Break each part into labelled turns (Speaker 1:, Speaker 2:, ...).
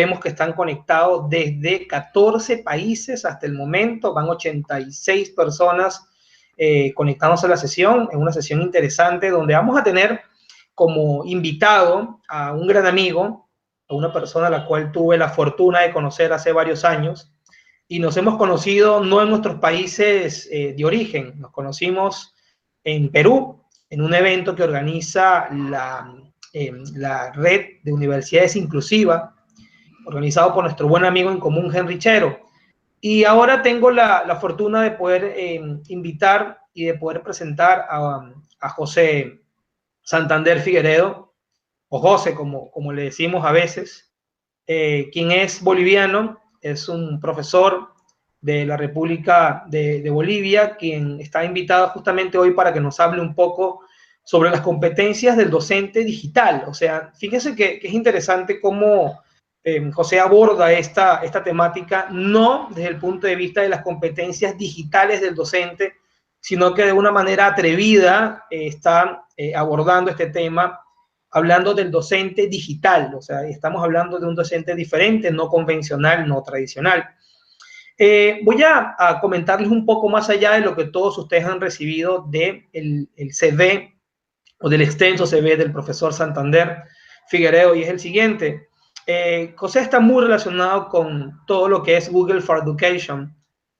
Speaker 1: Vemos que están conectados desde 14 países hasta el momento, van 86 personas conectándose a la sesión, es una sesión interesante donde vamos a tener como invitado a un gran amigo, a una persona a la cual tuve la fortuna de conocer hace varios años, y nos hemos conocido no en nuestros países de origen, nos conocimos en Perú, en un evento que organiza la red de universidades inclusivas, organizado por nuestro buen amigo en común, Henry Chero. Y ahora tengo la fortuna de poder invitar y de poder presentar a José Santander Figueredo, o José, como le decimos a veces, quien es boliviano, es un profesor de la República de Bolivia, quien está invitado justamente hoy para que nos hable un poco sobre las competencias del docente digital. O sea, fíjense que es interesante cómo José aborda esta temática, no desde el punto de vista de las competencias digitales del docente, sino que de una manera atrevida está abordando este tema, hablando del docente digital. O sea, estamos hablando de un docente diferente, no convencional, no tradicional. Voy a comentarles un poco más allá de lo que todos ustedes han recibido del CV o del extenso CV del profesor Santander Figueredo, y es el siguiente. José está muy relacionado con todo lo que es Google for Education,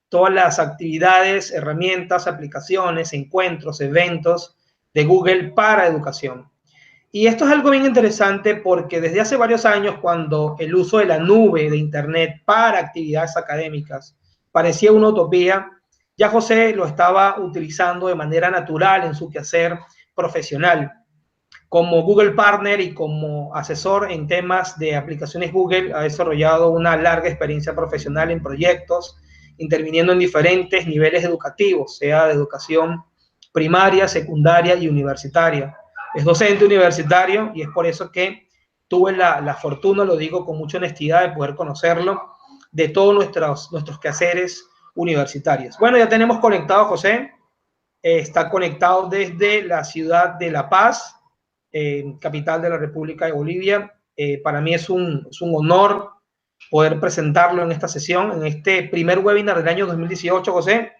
Speaker 1: todas las actividades, herramientas, aplicaciones, encuentros, eventos de Google para educación. Y esto es algo bien interesante porque desde hace varios años, cuando el uso de la nube de Internet para actividades académicas parecía una utopía, ya José lo estaba utilizando de manera natural en su quehacer profesional. Como Google Partner y como asesor en temas de aplicaciones Google, ha desarrollado una larga experiencia profesional en proyectos, interviniendo en diferentes niveles educativos, sea de educación primaria, secundaria y universitaria. Es docente universitario y es por eso que tuve la fortuna, lo digo con mucha honestidad, de poder conocerlo, de todos nuestros quehaceres universitarios. Bueno, ya tenemos conectado a José. Está conectado desde la ciudad de La Paz, capital de la República de Bolivia. Para mí es un honor poder presentarlo en esta sesión, en este primer webinar del año 2018, José.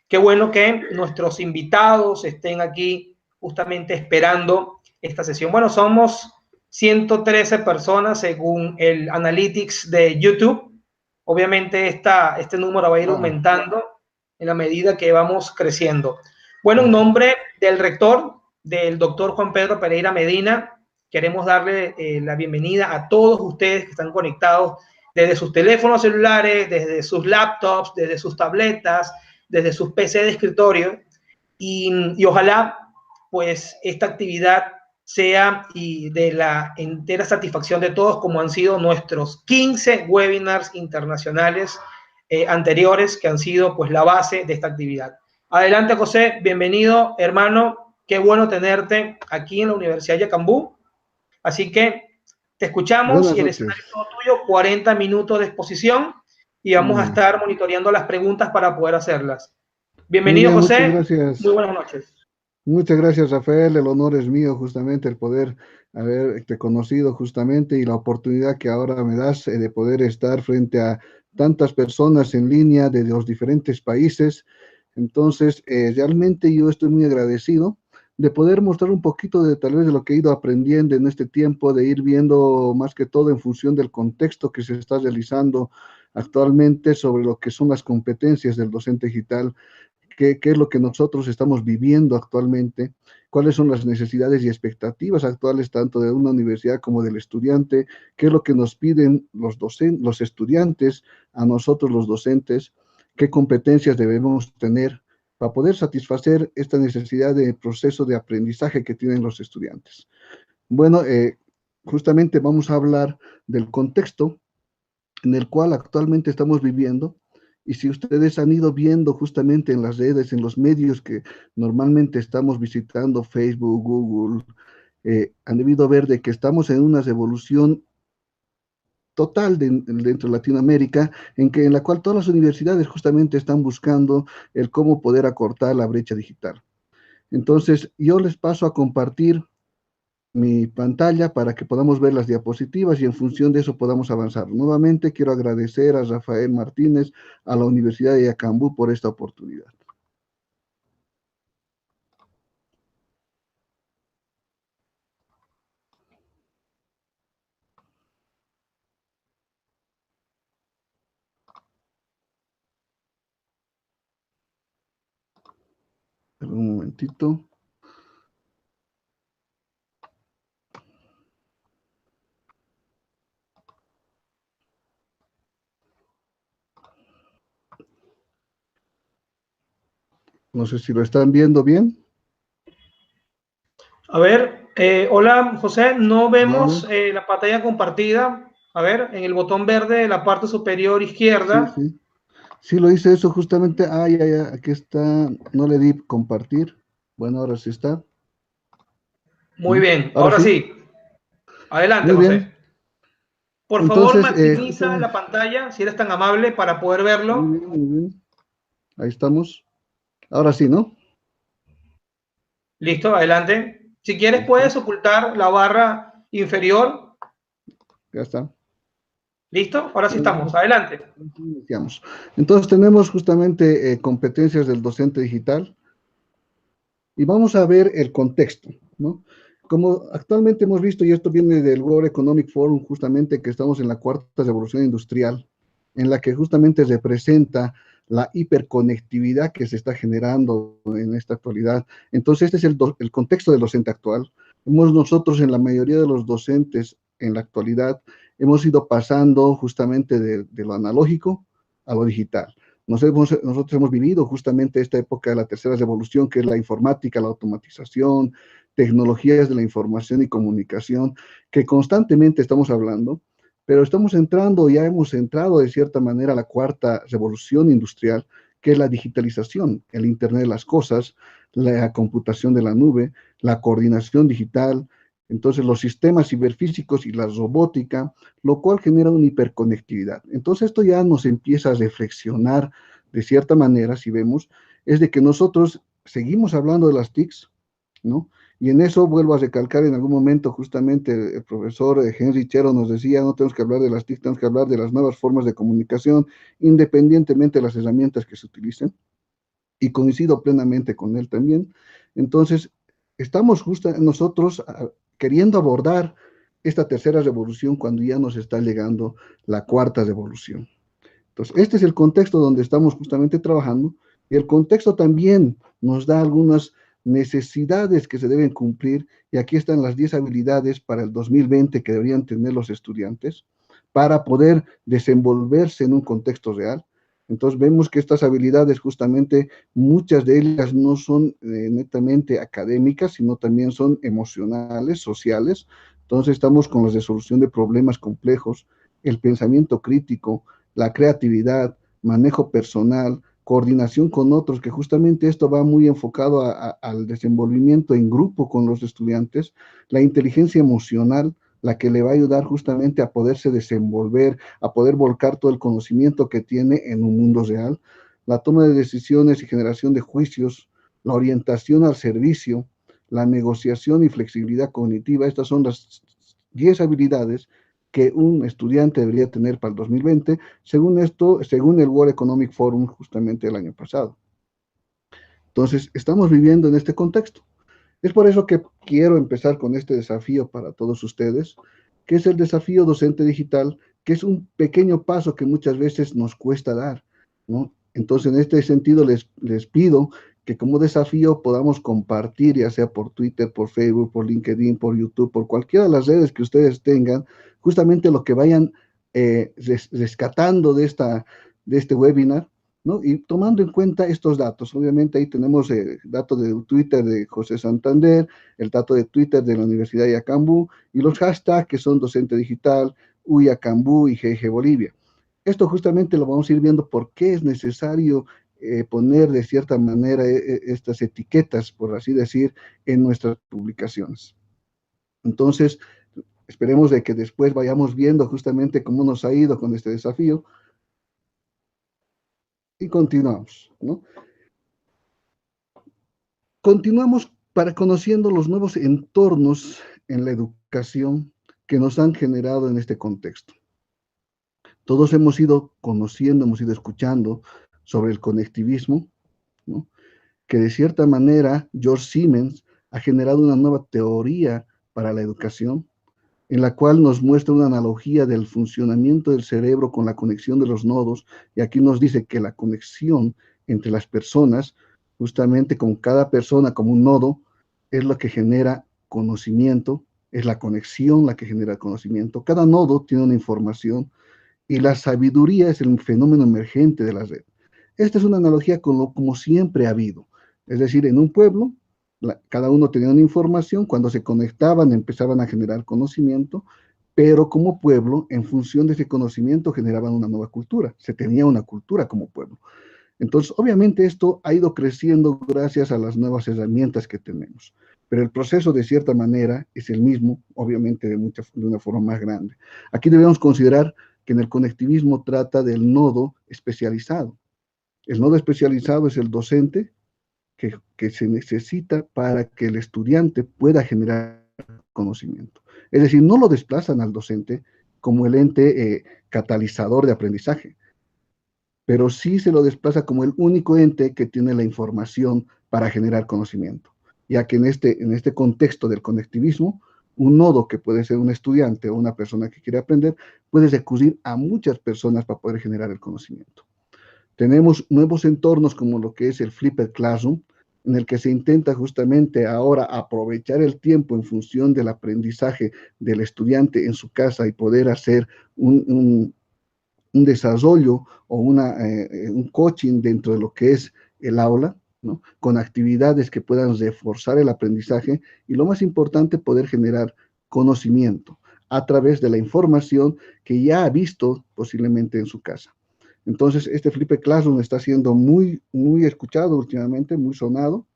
Speaker 1: Qué bueno que nuestros invitados estén aquí justamente esperando esta sesión. Bueno, somos 113 personas según el Analytics de YouTube. Obviamente este número va a ir aumentando en la medida que vamos creciendo. Bueno, en nombre del rector, del doctor Juan Pedro Pereira Medina, queremos darle la bienvenida a todos ustedes que están conectados desde sus teléfonos celulares, desde sus laptops, desde sus tabletas, desde sus PC de escritorio, y ojalá pues esta actividad sea y de la entera satisfacción de todos, como han sido nuestros 15 webinars internacionales anteriores, que han sido pues la base de esta actividad. Adelante, José, bienvenido, hermano, qué bueno tenerte aquí en la Universidad de Yacambú, así que te escuchamos.
Speaker 2: Buenas
Speaker 1: y el
Speaker 2: noches.
Speaker 1: escenario es todo tuyo, 40 minutos de exposición, y vamos a estar monitoreando las preguntas para poder hacerlas.
Speaker 2: Muy
Speaker 1: Bienvenido,
Speaker 2: bien, muchas
Speaker 1: José, muy
Speaker 2: gracias.
Speaker 1: buenas noches.
Speaker 2: Muchas gracias, Rafael. El honor es mío, justamente, el poder haberte conocido justamente y la oportunidad que ahora me das de poder estar frente a tantas personas en línea de los diferentes países. Entonces, realmente yo estoy muy agradecido de poder mostrar un poquito de tal vez de lo que he ido aprendiendo en este tiempo, de ir viendo más que todo en función del contexto que se está realizando actualmente sobre lo que son las competencias del docente digital. ¿Qué es lo que nosotros estamos viviendo actualmente? ¿Cuáles son las necesidades y expectativas actuales tanto de una universidad como del estudiante? ¿Qué es lo que nos piden los estudiantes a nosotros los docentes? ¿Qué competencias debemos tener para poder satisfacer esta necesidad de proceso de aprendizaje que tienen los estudiantes? Bueno, justamente vamos a hablar del contexto en el cual actualmente estamos viviendo. Y si ustedes han ido viendo justamente en las redes, en los medios que normalmente estamos visitando, Facebook, Google, han debido ver de que estamos en una revolución total dentro de Latinoamérica, en la cual todas las universidades justamente están buscando el cómo poder acortar la brecha digital. Entonces, yo les paso a compartir mi pantalla para que podamos ver las diapositivas y en función de eso podamos avanzar. Nuevamente quiero agradecer a Rafael Martínez, a la Universidad de Yacambú por esta oportunidad. Un momentito. No sé si lo están viendo bien.
Speaker 1: A ver, hola José, no
Speaker 2: Vale.
Speaker 1: vemos la pantalla compartida. A ver, en el botón verde de la parte superior
Speaker 2: Sí,
Speaker 1: izquierda.
Speaker 2: sí. Sí, lo hice eso justamente. Ah, ya, ya, aquí está. No le di compartir. Bueno, ahora sí está,
Speaker 1: Muy
Speaker 2: ¿no?
Speaker 1: bien,
Speaker 2: Ahora
Speaker 1: ahora
Speaker 2: sí.
Speaker 1: sí. Adelante,
Speaker 2: Muy
Speaker 1: José.
Speaker 2: bien.
Speaker 1: Por favor,
Speaker 2: Entonces,
Speaker 1: maximiza
Speaker 2: justamente,
Speaker 1: la pantalla, si eres tan amable, para poder
Speaker 2: muy
Speaker 1: verlo.
Speaker 2: bien, muy bien. Ahí estamos. Ahora sí, ¿no?
Speaker 1: Listo, adelante. Si quieres,
Speaker 2: Listo.
Speaker 1: puedes ocultar la barra inferior.
Speaker 2: Ya está.
Speaker 1: Listo, ahora sí
Speaker 2: Bueno,
Speaker 1: estamos. Adelante.
Speaker 2: iniciamos. Entonces, tenemos justamente competencias del docente digital y vamos a ver el contexto, ¿no? Como actualmente hemos visto, y esto viene del World Economic Forum, justamente que estamos en la cuarta revolución industrial, en la que justamente representa la hiperconectividad que se está generando en esta actualidad. Entonces, este es el contexto del docente actual. Hemos nosotros, en la mayoría de los docentes en la actualidad, hemos ido pasando justamente de lo analógico a lo digital. Nosotros hemos vivido justamente esta época de la tercera revolución, que es la informática, la automatización, tecnologías de la información y comunicación, que constantemente estamos hablando, pero estamos entrando, ya hemos entrado de cierta manera a la cuarta revolución industrial, que es la digitalización, el Internet de las cosas, la computación de la nube, la coordinación digital, entonces los sistemas ciberfísicos y la robótica, lo cual genera una hiperconectividad. Entonces esto ya nos empieza a reflexionar de cierta manera, si vemos, es de que nosotros seguimos hablando de las TICs, ¿no? Y en eso vuelvo a recalcar en algún momento, justamente el profesor Henry Chero nos decía, no tenemos que hablar de las TIC, tenemos que hablar de las nuevas formas de comunicación, independientemente de las herramientas que se utilicen, y coincido plenamente con él también. Entonces, estamos justo nosotros queriendo abordar esta tercera revolución cuando ya nos está llegando la cuarta revolución. Entonces, este es el contexto donde estamos justamente trabajando y el contexto también nos da algunas necesidades que se deben cumplir y aquí están las 10 habilidades para el 2020 que deberían tener los estudiantes para poder desenvolverse en un contexto real. Entonces vemos que estas habilidades justamente muchas de ellas no son netamente académicas, sino también son emocionales, sociales. Entonces estamos con la resolución de problemas complejos, el pensamiento crítico, la creatividad, manejo personal, coordinación con otros, que justamente esto va muy enfocado al desenvolvimiento en grupo con los estudiantes, la inteligencia emocional, la que le va a ayudar justamente a poderse desenvolver, a poder volcar todo el conocimiento que tiene en un mundo real, la toma de decisiones y generación de juicios, la orientación al servicio, la negociación y flexibilidad cognitiva, estas son las 10 habilidades que un estudiante debería tener para el 2020, según esto, según el World Economic Forum justamente el año pasado. Entonces, estamos viviendo en este contexto. Es por eso que quiero empezar con este desafío para todos ustedes, que es el desafío docente digital, que es un pequeño paso que muchas veces nos cuesta dar, ¿no? Entonces, en este sentido, les pido que como desafío podamos compartir, ya sea por Twitter, por Facebook, por LinkedIn, por YouTube, por cualquiera de las redes que ustedes tengan, justamente lo que vayan rescatando de este webinar, ¿no? Y tomando en cuenta estos datos, obviamente ahí tenemos el dato de Twitter de José Santander, el dato de Twitter de la Universidad de Yacambú y los hashtags que son Docente Digital, Uyacambú y GG Bolivia. Esto justamente lo vamos a ir viendo por qué es necesario poner de cierta manera estas etiquetas, por así decir, en nuestras publicaciones. Entonces, esperemos de que después vayamos viendo justamente cómo nos ha ido con este desafío y continuamos, ¿no? Continuamos para conociendo los nuevos entornos en la educación que nos han generado en este contexto. Todos hemos ido conociendo, hemos ido escuchando sobre el conectivismo, ¿no? Que de cierta manera George Siemens ha generado una nueva teoría para la educación, en la cual nos muestra una analogía del funcionamiento del cerebro con la conexión de los nodos, y aquí nos dice que la conexión entre las personas, justamente con cada persona como un nodo, es lo que genera conocimiento, es la conexión la que genera conocimiento. Cada nodo tiene una información y la sabiduría es el fenómeno emergente de la red. Esta es una analogía con lo como siempre ha habido. Es decir, en un pueblo, cada uno tenía una información, cuando se conectaban empezaban a generar conocimiento, pero como pueblo, en función de ese conocimiento, generaban una nueva cultura. Se tenía una cultura como pueblo. Entonces, obviamente esto ha ido creciendo gracias a las nuevas herramientas que tenemos, pero el proceso de cierta manera es el mismo, obviamente de una forma más grande. Aquí debemos considerar que en el conectivismo trata del nodo especializado. El nodo especializado es el docente que se necesita para que el estudiante pueda generar conocimiento. Es decir, no lo desplazan al docente como el ente catalizador de aprendizaje, pero sí se lo desplaza como el único ente que tiene la información para generar conocimiento, ya que en este contexto del conectivismo, un nodo que puede ser un estudiante o una persona que quiere aprender, puede recurrir a muchas personas para poder generar el conocimiento. Tenemos nuevos entornos como lo que es el Flipped Classroom, en el que se intenta justamente ahora aprovechar el tiempo en función del aprendizaje del estudiante en su casa y poder hacer un desarrollo o un coaching dentro de lo que es el aula, ¿no? Con actividades que puedan reforzar el aprendizaje y lo más importante, poder generar conocimiento a través de la información que ya ha visto posiblemente en su casa. Entonces, este Flipped Classroom está siendo muy escuchado últimamente, muy sonado.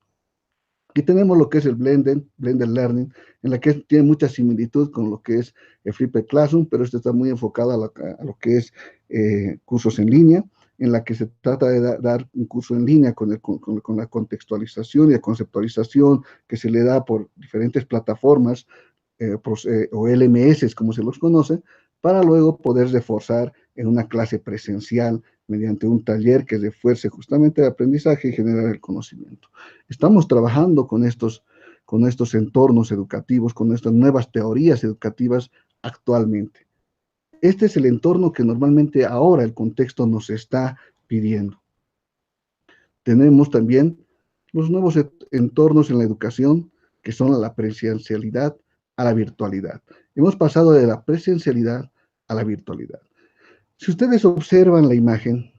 Speaker 2: Aquí tenemos lo que es el Blended Learning, en la que tiene mucha similitud con lo que es el Flipped Classroom, pero este está muy enfocado a lo que es cursos en línea, en la que se trata de dar un curso en línea con la contextualización y la conceptualización que se le da por diferentes plataformas o LMS, como se los conoce, para luego poder reforzar en una clase presencial mediante un taller que refuerce justamente el aprendizaje y generar el conocimiento. Estamos trabajando con estos entornos educativos, con estas nuevas teorías educativas actualmente. Este es el entorno que normalmente ahora el contexto nos está pidiendo. Tenemos también los nuevos entornos en la educación, que son la presencialidad a la virtualidad. Hemos pasado de la presencialidad a la virtualidad. Si ustedes observan la imagen,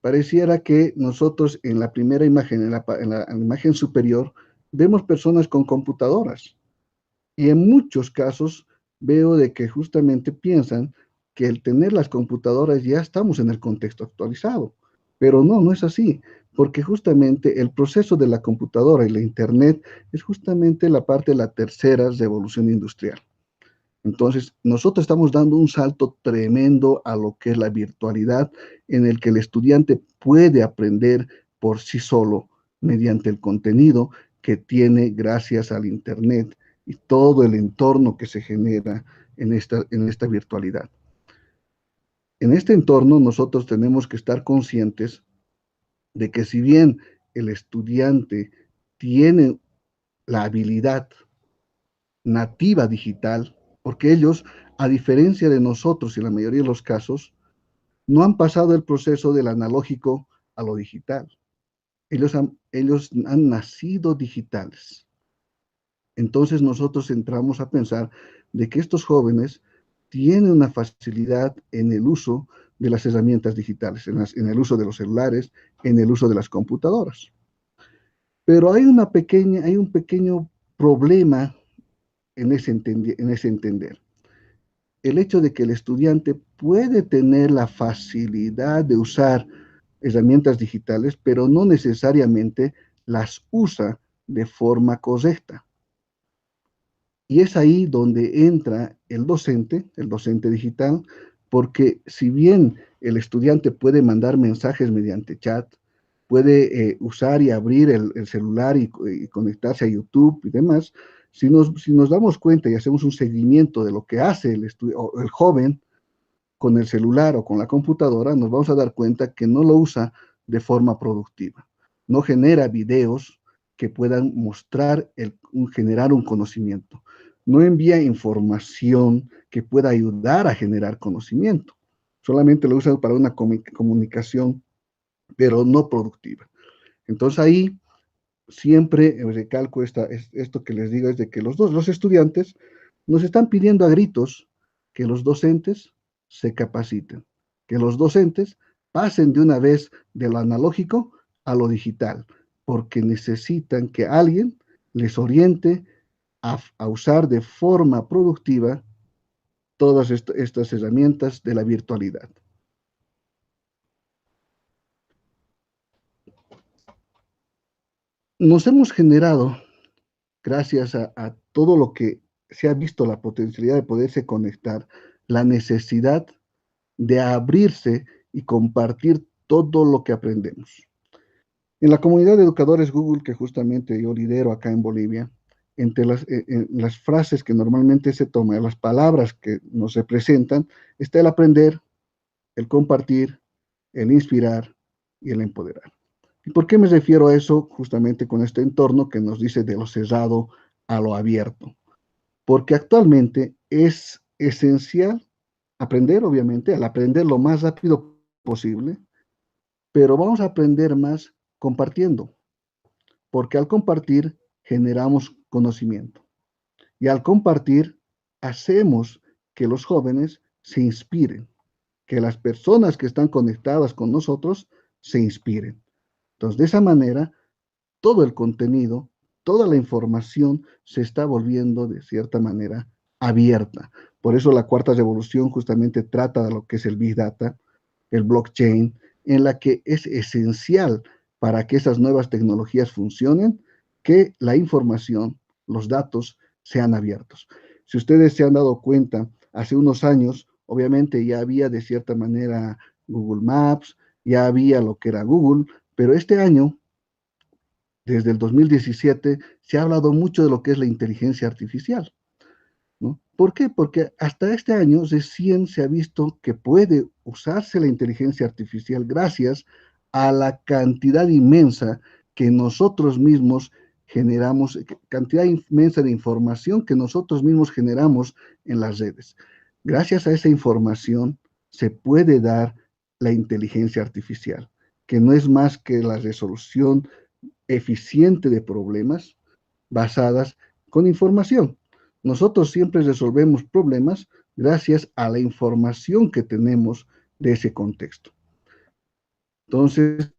Speaker 2: pareciera que nosotros en la primera imagen, en la imagen superior, vemos personas con computadoras. Y en muchos casos veo de que justamente piensan que el tener las computadoras ya estamos en el contexto actualizado. Pero no, no es así, porque justamente el proceso de la computadora y la Internet es justamente la parte de la tercera revolución industrial. Entonces, nosotros estamos dando un salto tremendo a lo que es la virtualidad, en el que el estudiante puede aprender por sí solo mediante el contenido que tiene gracias al Internet y todo el entorno que se genera en esta virtualidad. En este entorno nosotros tenemos que estar conscientes de que si bien el estudiante tiene la habilidad nativa digital, porque ellos, a diferencia de nosotros en la mayoría de los casos, no han pasado el proceso del analógico a lo digital. Ellos han nacido digitales. Entonces nosotros entramos a pensar de que estos jóvenes tienen una facilidad en el uso de las herramientas digitales, en el uso de los celulares, en el uso de las computadoras. Pero hay un pequeño problema en ese entender. El hecho de que el estudiante puede tener la facilidad de usar herramientas digitales, pero no necesariamente las usa de forma correcta. Y es ahí donde entra el docente digital, porque si bien el estudiante puede mandar mensajes mediante chat, puede usar y abrir el celular y conectarse a YouTube y demás, Si nos damos cuenta y hacemos un seguimiento de lo que hace el joven con el celular o con la computadora, nos vamos a dar cuenta que no lo usa de forma productiva. No genera videos que puedan generar un conocimiento. No envía información que pueda ayudar a generar conocimiento. Solamente lo usa para una comunicación, pero no productiva. Entonces ahí siempre recalco esto que les digo, es de que los estudiantes nos están pidiendo a gritos que los docentes se capaciten, que los docentes pasen de una vez de lo analógico a lo digital, porque necesitan que alguien les oriente a usar de forma productiva todas estas herramientas de la virtualidad. Nos hemos generado, gracias a todo lo que se ha visto, la potencialidad de poderse conectar, la necesidad de abrirse y compartir todo lo que aprendemos. En la comunidad de educadores Google, que justamente yo lidero acá en Bolivia, entre las frases que normalmente se toman, las palabras que nos representan, está el aprender, el compartir, el inspirar y el empoderar. ¿Y por qué me refiero a eso? Justamente con este entorno que nos dice de lo cerrado a lo abierto. Porque actualmente es esencial aprender, obviamente, al aprender lo más rápido posible, pero vamos a aprender más compartiendo, porque al compartir generamos conocimiento y al compartir hacemos que los jóvenes se inspiren, que las personas que están conectadas con nosotros se inspiren. Entonces, de esa manera, todo el contenido, toda la información se está volviendo de cierta manera abierta. Por eso la cuarta revolución justamente trata de lo que es el Big Data, el blockchain, en la que es esencial para que esas nuevas tecnologías funcionen, que la información, los datos sean abiertos. Si ustedes se han dado cuenta, hace unos años, obviamente ya había de cierta manera Google Maps, ya había lo que era Google, pero este año, desde el 2017, se ha hablado mucho de lo que es la inteligencia artificial, ¿no? ¿Por qué? Porque hasta este año recién se ha visto que puede usarse la inteligencia artificial gracias a la cantidad inmensa que nosotros mismos generamos, cantidad inmensa de información que nosotros mismos generamos en las redes. Gracias a esa información se puede dar la inteligencia artificial, que no es más que la resolución eficiente de problemas basadas con información. Nosotros siempre resolvemos problemas gracias a la información que tenemos de ese contexto. Entonces,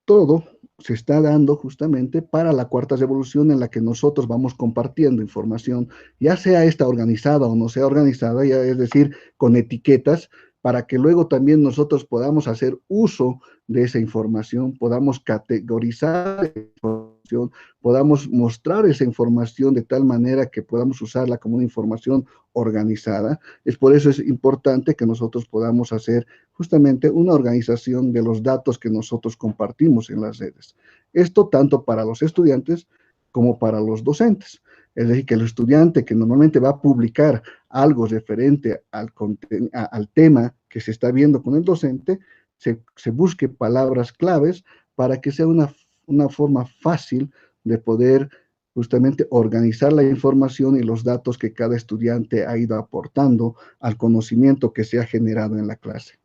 Speaker 2: todo se está dando justamente para la cuarta revolución en la que nosotros vamos compartiendo información, ya sea esta organizada o no sea organizada, ya es decir, con etiquetas, para que luego también nosotros podamos hacer uso de esa información, podamos categorizar la información, podamos mostrar esa información de tal manera que podamos usarla como una información organizada. Es por eso es importante que nosotros podamos hacer justamente una organización de los datos que nosotros compartimos en las redes. Esto tanto para los estudiantes como para los docentes. Es decir, que el estudiante que normalmente va a publicar algo referente al tema que se está viendo con el docente, se busque palabras claves para que sea una forma fácil de poder justamente organizar la información y los datos que cada estudiante ha ido aportando al conocimiento que se ha generado en la clase.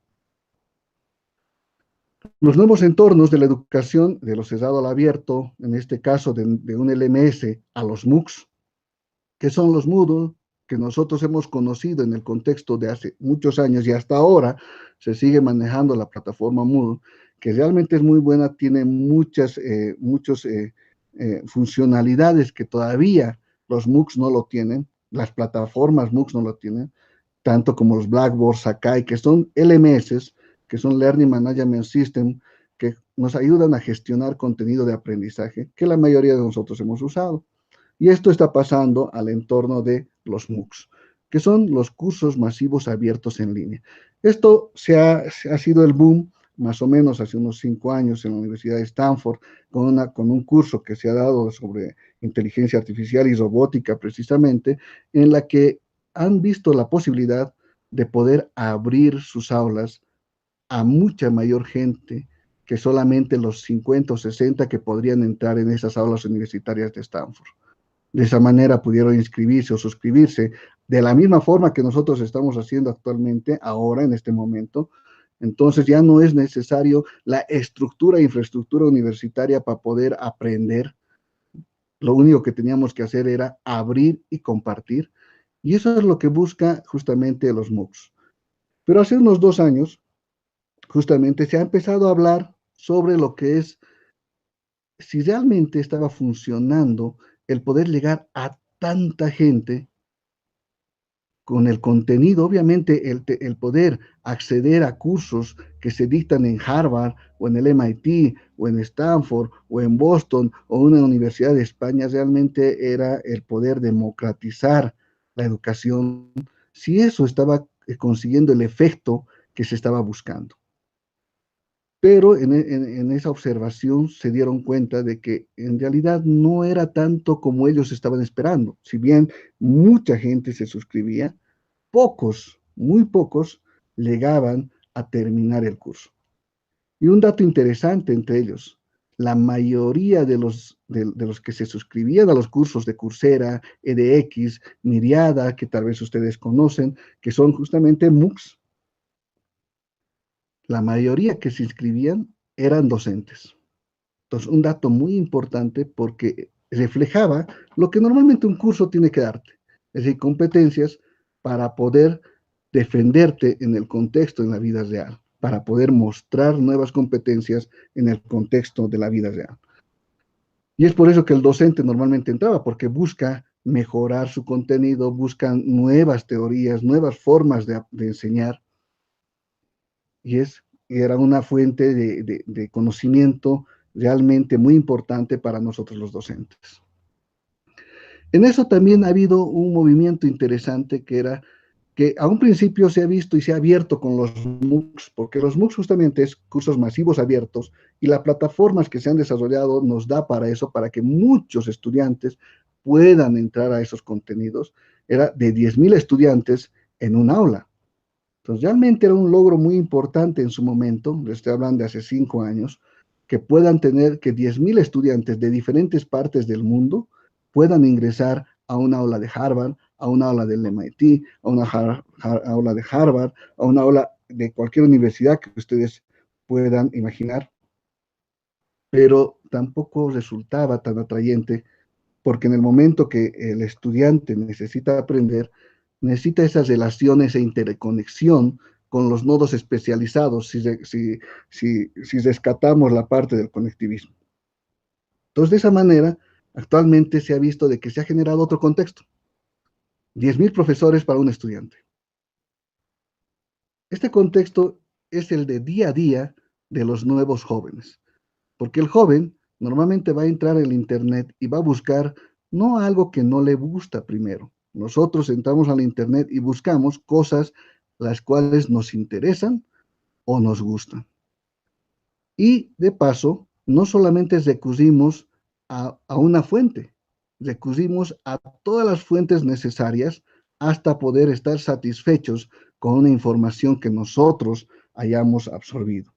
Speaker 2: Los nuevos entornos de la educación, de lo cerrado al abierto, en este caso de un LMS a los MOOCs, que son los Moodle, que nosotros hemos conocido en el contexto de hace muchos años y hasta ahora se sigue manejando la plataforma Moodle, que realmente es muy buena, tiene muchas funcionalidades que todavía los MOOCs no lo tienen, las plataformas MOOCs no lo tienen, tanto como los Blackboard, Sakai, que son LMS, que son Learning Management System, que nos ayudan a gestionar contenido de aprendizaje, que la mayoría de nosotros hemos usado. Y esto está pasando al entorno de los MOOCs, que son los cursos masivos abiertos en línea. Esto ha sido el boom más o menos hace unos 5 años en la Universidad de Stanford, con un curso que se ha dado sobre inteligencia artificial y robótica precisamente, en la que han visto la posibilidad de poder abrir sus aulas a mucha mayor gente que solamente los 50 o 60 que podrían entrar en esas aulas universitarias de Stanford. De esa manera pudieron inscribirse o suscribirse de la misma forma que nosotros estamos haciendo actualmente, ahora, en este momento. Entonces ya no es necesario la estructura e infraestructura universitaria para poder aprender. Lo único que teníamos que hacer era abrir y compartir. Y eso es lo que busca justamente los MOOCs. Pero hace unos 2 años, justamente se ha empezado a hablar sobre lo que es si realmente estaba funcionando el poder llegar a tanta gente con el contenido, obviamente el poder acceder a cursos que se dictan en Harvard o en el MIT o en Stanford o en Boston o una universidad de España, realmente era el poder democratizar la educación, si eso estaba consiguiendo el efecto que se estaba buscando. Pero en esa observación se dieron cuenta de que en realidad no era tanto como ellos estaban esperando. Si bien mucha gente se suscribía, pocos, muy pocos, llegaban a terminar el curso. Y un dato interesante entre ellos, la mayoría de los que se suscribían a los cursos de Coursera, edX, Miriada, que tal vez ustedes conocen, que son justamente MOOCs, la mayoría que se inscribían eran docentes. Entonces, un dato muy importante porque reflejaba lo que normalmente un curso tiene que darte, es decir, competencias para poder defenderte en el contexto, en la vida real, para poder mostrar nuevas competencias en el contexto de la vida real. Y es por eso que el docente normalmente entraba, porque busca mejorar su contenido, busca nuevas teorías, nuevas formas de enseñar, y era una fuente de conocimiento realmente muy importante para nosotros los docentes. En eso también ha habido un movimiento interesante que era que a un principio se ha visto y se ha abierto con los MOOCs, porque los MOOCs justamente es cursos masivos abiertos y las plataformas que se han desarrollado nos da para eso, para que muchos estudiantes puedan entrar a esos contenidos. Era de 10,000 estudiantes en un aula. Entonces, realmente era un logro muy importante en su momento, les estoy hablando de hace 5 años, que puedan tener que 10,000 estudiantes de diferentes partes del mundo puedan ingresar a una aula de Harvard, a una aula del MIT, a una aula de Harvard, a una aula de cualquier universidad que ustedes puedan imaginar, pero tampoco resultaba tan atrayente porque en el momento que el estudiante necesita aprender, necesita esas relaciones e interconexión con los nodos especializados si rescatamos la parte del conectivismo. Entonces, de esa manera, actualmente se ha visto de que se ha generado otro contexto. 10,000 profesores para un estudiante. Este contexto es el de día a día de los nuevos jóvenes, porque el joven normalmente va a entrar en el Internet y va a buscar no algo que no le gusta primero. Nosotros entramos al Internet y buscamos cosas las cuales nos interesan o nos gustan. Y de paso, no solamente recurrimos a una fuente, recurrimos a todas las fuentes necesarias hasta poder estar satisfechos con una información que nosotros hayamos absorbido.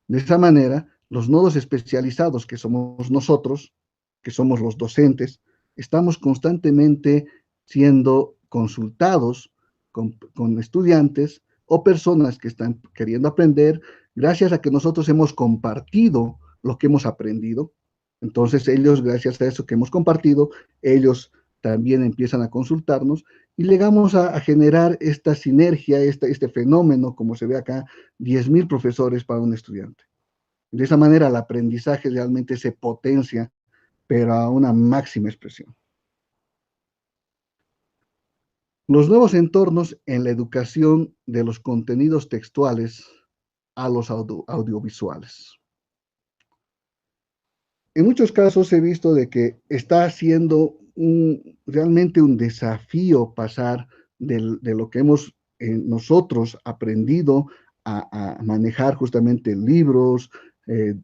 Speaker 2: De esa manera, los nodos especializados que somos nosotros, que somos los docentes, estamos constantemente siendo consultados con estudiantes o personas que están queriendo aprender gracias a que nosotros hemos compartido lo que hemos aprendido. Entonces ellos, gracias a eso que hemos compartido, ellos también empiezan a consultarnos y llegamos a generar esta sinergia, este fenómeno, como se ve acá, 10,000 profesores para un estudiante. De esa manera el aprendizaje realmente se potencia, pero a una máxima expresión. Los nuevos entornos en la educación de los contenidos textuales a los audiovisuales. En muchos casos he visto de que está siendo realmente un desafío pasar de lo que hemos nosotros aprendido a manejar justamente libros, eh,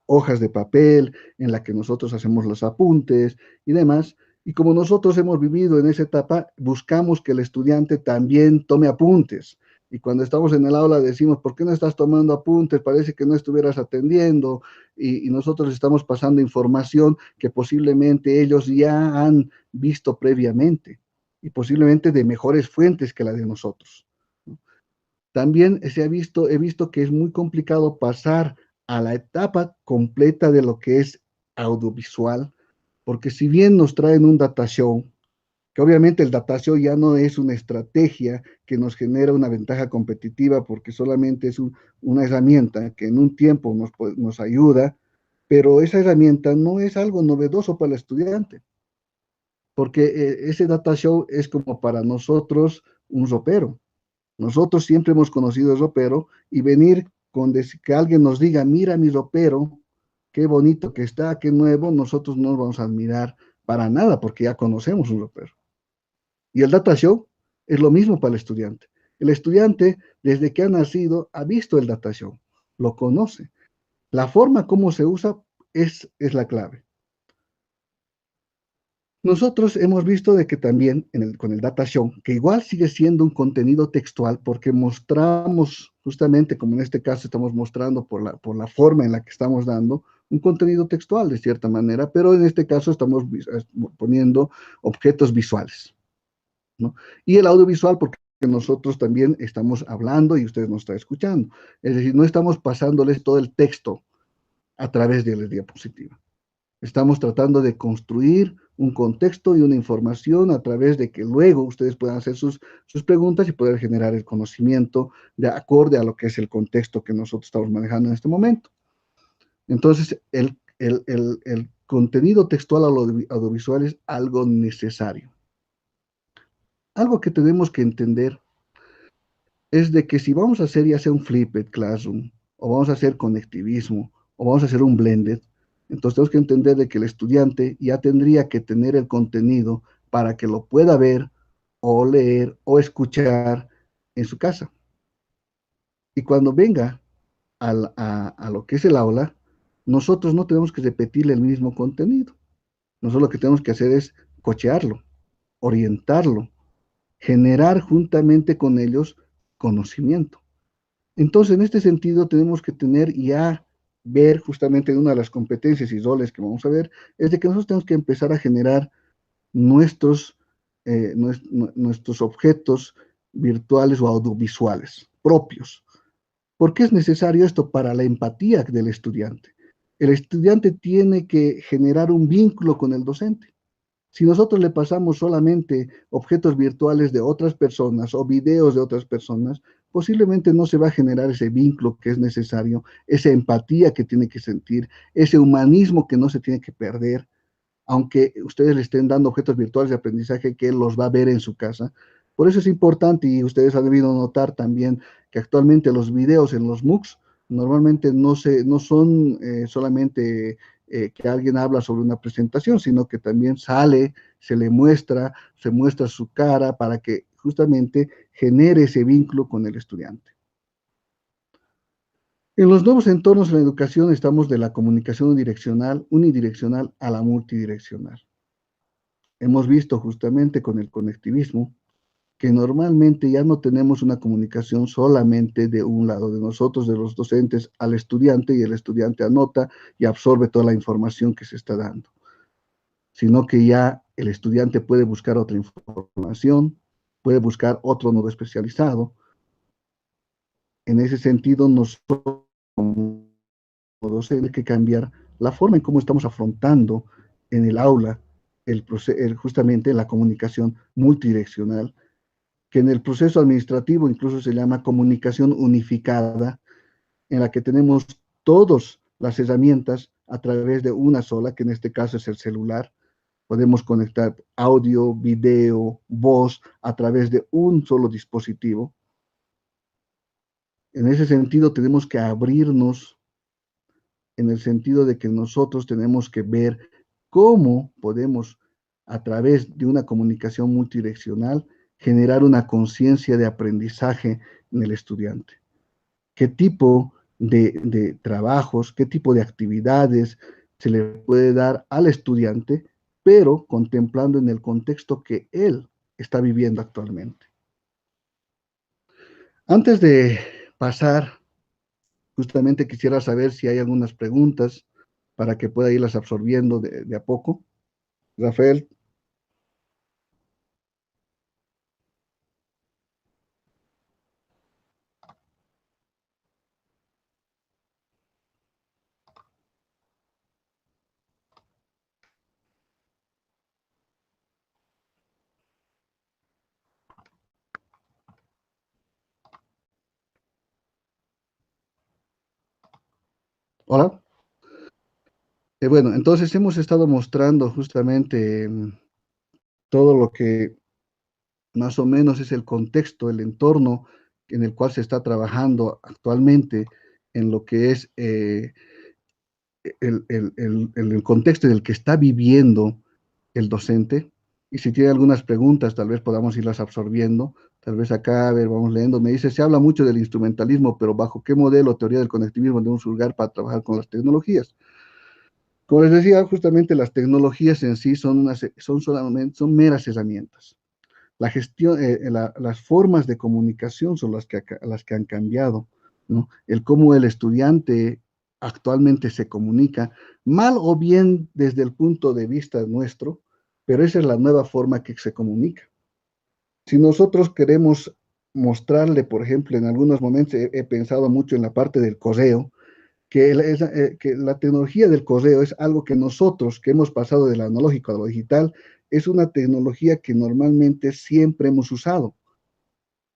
Speaker 2: hojas de papel en la que nosotros hacemos los apuntes y demás. Y como nosotros hemos vivido en esa etapa, buscamos que el estudiante también tome apuntes. Y cuando estamos en el aula decimos, ¿por qué no estás tomando apuntes? Parece que no estuvieras atendiendo. Y nosotros estamos pasando información que posiblemente ellos ya han visto previamente y posiblemente de mejores fuentes que la de nosotros. También he visto que es muy complicado pasar a la etapa completa de lo que es audiovisual, porque si bien nos traen un data show, que obviamente el data show ya no es una estrategia que nos genera una ventaja competitiva, porque solamente es una herramienta que en un tiempo nos ayuda, pero esa herramienta no es algo novedoso para el estudiante, porque ese data show es como para nosotros un ropero. Nosotros siempre hemos conocido el ropero y venir con que alguien nos diga, mira mi ropero, qué bonito que está, qué nuevo, nosotros no nos vamos a admirar para nada porque ya conocemos un ropero. Y el data show es lo mismo para el estudiante. El estudiante, desde que ha nacido, ha visto el data show, lo conoce. La forma como se usa es la clave. Nosotros hemos visto de que también con el Data Show, que igual sigue siendo un contenido textual porque mostramos, justamente como en este caso estamos mostrando por la forma en la que estamos dando, un contenido textual de cierta manera, pero en este caso estamos poniendo objetos visuales, ¿no? Y el audiovisual porque nosotros también estamos hablando y ustedes nos están escuchando. Es decir, no estamos pasándoles todo el texto a través de la diapositiva. Estamos tratando de construir un contexto y una información a través de que luego ustedes puedan hacer sus preguntas y poder generar el conocimiento de acorde a lo que es el contexto que nosotros estamos manejando en este momento. Entonces, el contenido textual audiovisual es algo necesario. Algo que tenemos que entender es de que si vamos a hacer ya sea un flipped classroom, o vamos a hacer conectivismo, o vamos a hacer un blended, entonces tenemos que entender de que el estudiante ya tendría que tener el contenido para que lo pueda ver, o leer, o escuchar en su casa. Y cuando venga a lo que es el aula, nosotros no tenemos que repetirle el mismo contenido. Nosotros lo que tenemos que hacer es cochearlo, orientarlo, generar juntamente con ellos conocimiento. Entonces, en este sentido, tenemos que tener ya ver justamente una de las competencias y roles que vamos a ver, es de que nosotros tenemos que empezar a generar nuestros, nuestros objetos virtuales o audiovisuales propios. ¿Por qué es necesario esto? Para la empatía del estudiante. El estudiante tiene que generar un vínculo con el docente. Si nosotros le pasamos solamente objetos virtuales de otras personas o videos de otras personas, posiblemente no se va a generar ese vínculo que es necesario, esa empatía que tiene que sentir, ese humanismo que no se tiene que perder, aunque ustedes le estén dando objetos virtuales de aprendizaje que él los va a ver en su casa. Por eso es importante, y ustedes han debido notar también que actualmente los videos en los MOOCs normalmente no son solamente que alguien habla sobre una presentación, sino que también sale, se muestra su cara para que justamente genere ese vínculo con el estudiante. En los nuevos entornos de la educación estamos de la comunicación unidireccional a la multidireccional. Hemos visto justamente con el conectivismo que normalmente ya no tenemos una comunicación solamente de un lado, de nosotros, de los docentes al estudiante, y el estudiante anota y absorbe toda la información que se está dando, sino que ya el estudiante puede buscar otra información, puede buscar otro nodo especializado. En ese sentido, nosotros como docentes tenemos que cambiar la forma en cómo estamos afrontando en el aula justamente la comunicación multidireccional, que en el proceso administrativo incluso se llama comunicación unificada, en la que tenemos todas las herramientas a través de una sola, que en este caso es el celular. Podemos conectar audio, video, voz a través de un solo dispositivo. En ese sentido, tenemos que abrirnos en el sentido de que nosotros tenemos que ver cómo podemos, a través de una comunicación multidireccional, generar una conciencia de aprendizaje en el estudiante. qué tipo de trabajos, qué tipo de actividades se le puede dar al estudiante, pero contemplando en el contexto que él está viviendo actualmente. Antes de pasar, justamente quisiera saber si hay algunas preguntas para que pueda irlas absorbiendo de a poco. Rafael. Hola. Bueno, entonces hemos estado mostrando justamente todo lo que más o menos es el contexto, el entorno en el cual se está trabajando actualmente en lo que es el contexto en el que está viviendo el docente. Y si tiene algunas preguntas, tal vez podamos irlas absorbiendo. Tal vez acá, a ver, vamos leyendo. Me dice, se habla mucho del instrumentalismo, pero ¿bajo qué modelo o teoría del conectivismo debemos juzgar para trabajar con las tecnologías? Como les decía, justamente las tecnologías en sí son meras herramientas. La gestión, las formas de comunicación son las que han cambiado, ¿no? El cómo el estudiante actualmente se comunica, mal o bien desde el punto de vista nuestro, pero esa es la nueva forma que se comunica. Si nosotros queremos mostrarle, por ejemplo, en algunos momentos he pensado mucho en la parte del correo, que la tecnología del correo es algo que nosotros, que hemos pasado de lo analógico a lo digital, es una tecnología que normalmente siempre hemos usado,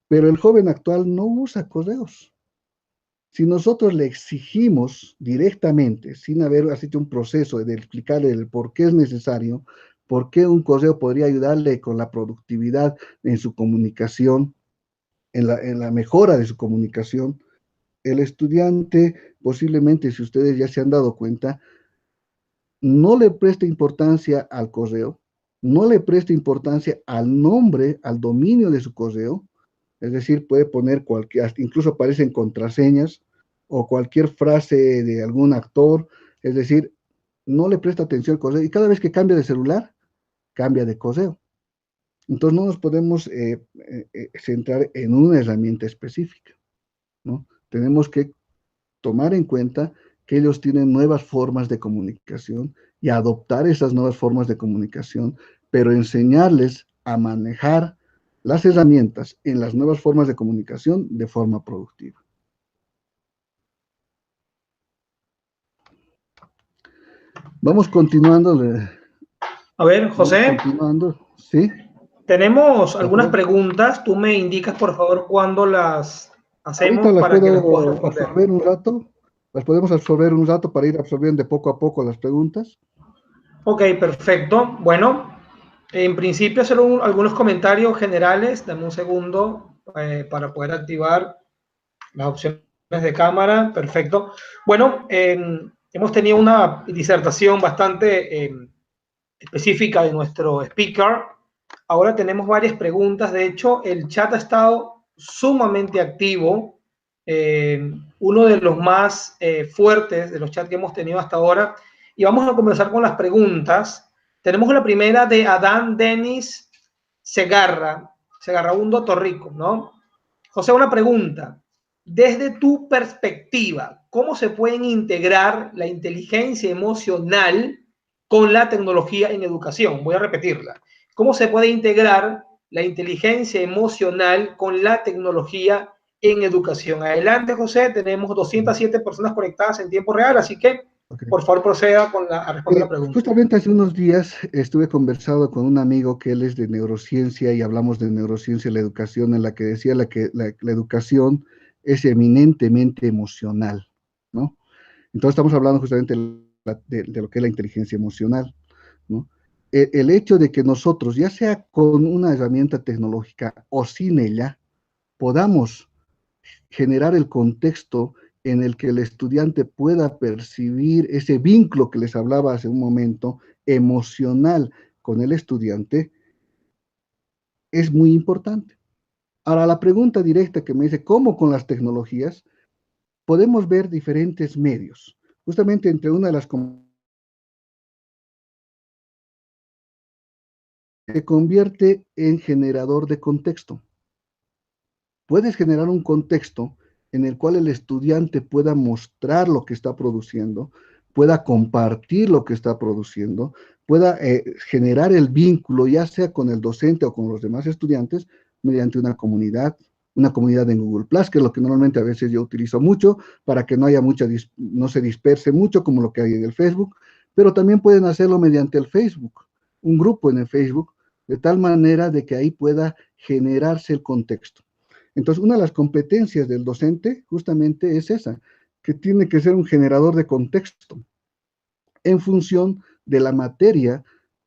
Speaker 2: pero el joven actual no usa correos. Si nosotros le exigimos directamente, sin haber hecho un proceso de explicarle el por qué es necesario, por qué un correo podría ayudarle con la productividad en su comunicación, en la mejora de su comunicación, el estudiante, posiblemente, si ustedes ya se han dado cuenta, no le presta importancia al correo, no le presta importancia al nombre, al dominio de su correo, es decir, puede poner cualquier, incluso aparecen contraseñas o cualquier frase de algún actor, es decir, no le presta atención al correo y cada vez que cambia de celular, cambia de correo. Entonces no nos podemos centrar en una herramienta específica, ¿no? Tenemos que tomar en cuenta que ellos tienen nuevas formas de comunicación y adoptar esas nuevas formas de comunicación, pero enseñarles a manejar las herramientas en las nuevas formas de comunicación de forma productiva. Vamos continuando.
Speaker 1: A ver,
Speaker 2: Vamos
Speaker 1: José,
Speaker 2: continuando. ¿Sí?
Speaker 1: tenemos algunas
Speaker 2: Rafael.
Speaker 1: preguntas. Tú me indicas, por favor, cuándo las
Speaker 2: Ahorita
Speaker 1: hacemos
Speaker 2: las
Speaker 1: para que las puedas
Speaker 2: puedo
Speaker 1: responder.
Speaker 2: absorber un rato. Las podemos absorber un rato para ir absorbiendo de poco a poco las preguntas.
Speaker 1: Ok, perfecto. Bueno, en principio hacer algunos comentarios generales. Dame un segundo para poder activar las opciones de cámara. Perfecto. Bueno, hemos tenido una disertación bastante específica de nuestro speaker. Ahora tenemos varias preguntas. De hecho, el chat ha estado sumamente activo. Uno de los más fuertes de los chats que hemos tenido hasta ahora. Y vamos a comenzar con las preguntas. Tenemos la primera de Adán Denis Segarra, Segarrabundo Torrico, ¿no? José, una pregunta. Desde tu perspectiva, ¿cómo se pueden integrar la inteligencia emocional con la tecnología en educación? Voy a repetirla. ¿Cómo se puede integrar la inteligencia emocional con la tecnología en educación? Adelante, José. Tenemos 207 personas conectadas en tiempo real, así que
Speaker 2: Okay.
Speaker 1: por favor proceda a responder la pregunta.
Speaker 2: Justamente hace unos días estuve conversando con un amigo que él es de neurociencia y hablamos de neurociencia y la educación, en la que decía que la educación es eminentemente emocional, ¿no? Entonces estamos hablando justamente de lo que es la inteligencia emocional, ¿no? El hecho de que nosotros, ya sea con una herramienta tecnológica o sin ella, podamos generar el contexto en el que el estudiante pueda percibir ese vínculo que les hablaba hace un momento, emocional con el estudiante, es muy importante. Ahora, la pregunta directa que me dice, ¿cómo con las tecnologías? podemos ver diferentes medios. Justamente entre una de las se convierte en generador de contexto. Puedes generar un contexto en el cual el estudiante pueda mostrar lo que está produciendo, pueda compartir lo que está produciendo, pueda generar el vínculo, ya sea con el docente o con los demás estudiantes, mediante una comunidad en Google Plus, que es lo que normalmente a veces yo utilizo mucho, para que no haya no se disperse mucho como lo que hay en el Facebook, pero también pueden hacerlo mediante el Facebook, un grupo en el Facebook, de tal manera de que ahí pueda generarse el contexto. Entonces, una de las competencias del docente justamente es esa, que tiene que ser un generador de contexto en función de la materia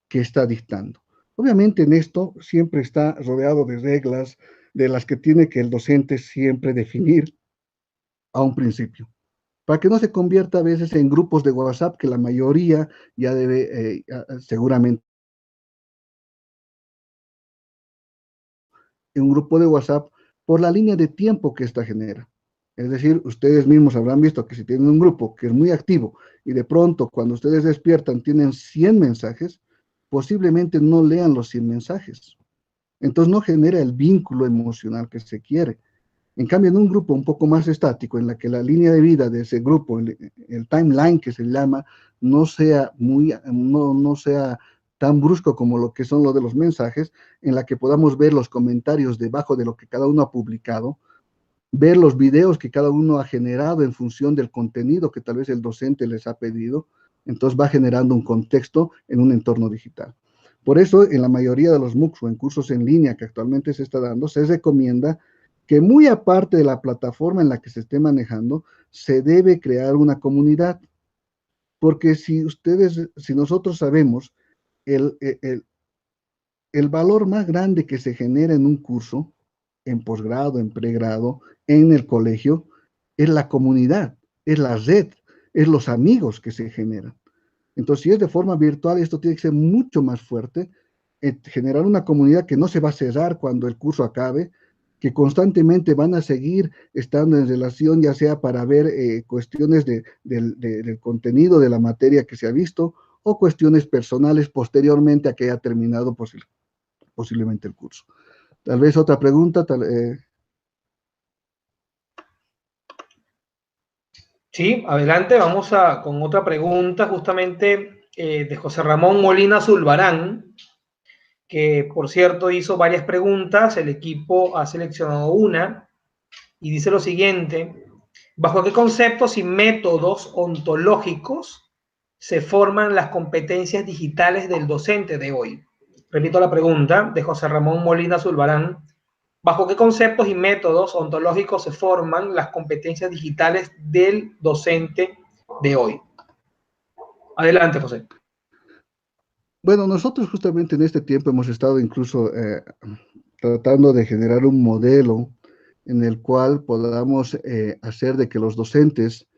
Speaker 2: que está dictando. Obviamente en esto siempre está rodeado de reglas de las que tiene que el docente siempre definir a un principio, para que no se convierta a veces en grupos de WhatsApp que la mayoría ya debe seguramente en un grupo de WhatsApp por la línea de tiempo que esta genera. Es decir, ustedes mismos habrán visto que si tienen un grupo que es muy activo y de pronto cuando ustedes despiertan tienen 100 mensajes, posiblemente no lean los 100 mensajes. Entonces no genera el vínculo emocional que se quiere. En cambio, en un grupo un poco más estático, en la que la línea de vida de ese grupo, el timeline que se llama, no sea tan brusco como lo que son los de los mensajes, en la que podamos ver los comentarios debajo de lo que cada uno ha publicado, ver los videos que cada uno ha generado en función del contenido que tal vez el docente les ha pedido, entonces va generando un contexto en un entorno digital. Por eso, en la mayoría de los MOOCs o en cursos en línea que actualmente se está dando, se recomienda que muy aparte de la plataforma en la que se esté manejando, se debe crear una comunidad. Porque si nosotros sabemos el, el, el valor más grande que se genera en un curso, en posgrado, en pregrado, en el colegio, es la comunidad, es la red, es los amigos que se generan. Entonces, si es de forma virtual, esto tiene que ser mucho más fuerte, generar una comunidad que no se va a cerrar cuando el curso acabe, que constantemente van a seguir estando en relación, ya sea para ver cuestiones del contenido de la materia que se ha visto o cuestiones personales posteriormente a que haya terminado posiblemente el curso. Tal vez otra pregunta.
Speaker 1: Sí, adelante, vamos con otra pregunta justamente de José Ramón Molina Zulbarán, que por cierto hizo varias preguntas, el equipo ha seleccionado una y dice lo siguiente: ¿bajo qué conceptos y métodos ontológicos se forman las competencias digitales del docente de hoy? Repito la pregunta de José Ramón Molina Zulbarán: ¿bajo qué conceptos y métodos ontológicos se forman las competencias digitales del docente de hoy? Adelante, José.
Speaker 2: Bueno, nosotros justamente en este tiempo hemos estado incluso tratando de generar un modelo en el cual podamos hacer de que los docentes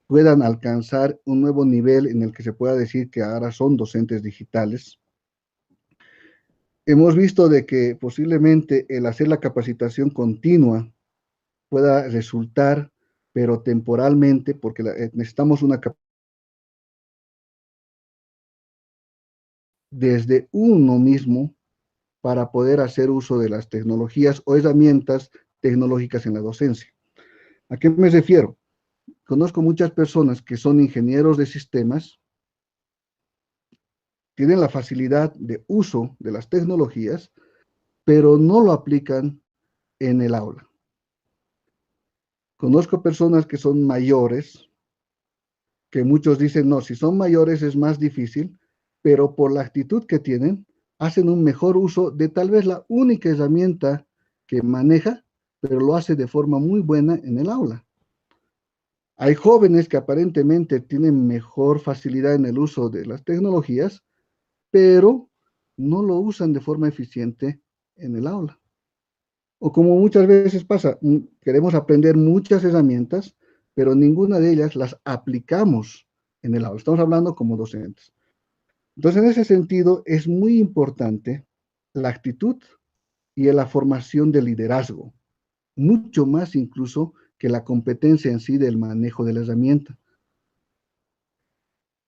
Speaker 2: puedan alcanzar un nuevo nivel en el que se pueda decir que ahora son docentes digitales. Hemos visto de que posiblemente el hacer la capacitación continua pueda resultar, pero temporalmente, porque necesitamos una capacitación desde uno mismo para poder hacer uso de las tecnologías o herramientas tecnológicas en la docencia. ¿A qué me refiero? Conozco muchas personas que son ingenieros de sistemas, tienen la facilidad de uso de las tecnologías, pero no lo aplican en el aula. Conozco personas que son mayores, que muchos dicen, no, si son mayores es más difícil, pero por la actitud que tienen, hacen un mejor uso de tal vez la única herramienta que maneja, pero lo hace de forma muy buena en el aula. Hay jóvenes que aparentemente tienen mejor facilidad en el uso de las tecnologías, pero no lo usan de forma eficiente en el aula. O como muchas veces pasa, queremos aprender muchas herramientas, pero ninguna de ellas las aplicamos en el aula. Estamos hablando como docentes. Entonces, en ese sentido, es muy importante la actitud y la formación de liderazgo, mucho más incluso que la competencia en sí del manejo de la herramienta.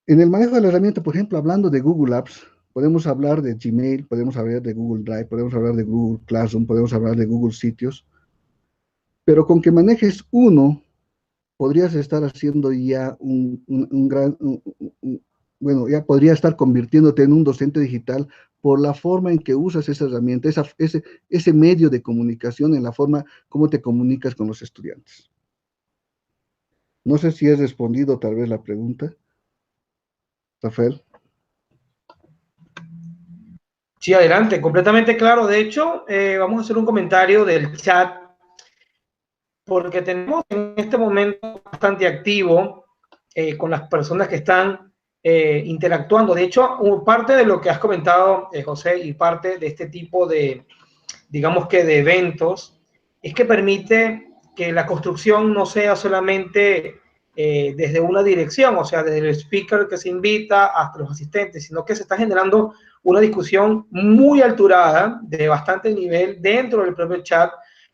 Speaker 2: En el manejo de la herramienta, por ejemplo, hablando de Google Apps, podemos hablar de Gmail, podemos hablar de Google Drive, podemos hablar de Google Classroom, podemos hablar de Google Sitios, pero con que manejes uno, podrías estar haciendo ya bueno, ya podría estar convirtiéndote en un docente digital por la forma en que usas esa herramienta, ese medio de comunicación, en la forma como te comunicas con los estudiantes. No sé si he respondido tal vez la pregunta, Rafael.
Speaker 1: Sí, adelante, completamente claro. De hecho, vamos a hacer un comentario del chat, porque tenemos en este momento bastante activo con las personas que están interactuando. De hecho, parte de lo que has comentado, José, y parte de este tipo de, digamos que de eventos, es que permite que la construcción no sea solamente desde una dirección, o sea, desde el speaker que se invita hasta los asistentes, sino que se está generando una discusión muy alturada, de bastante nivel, dentro del propio chat,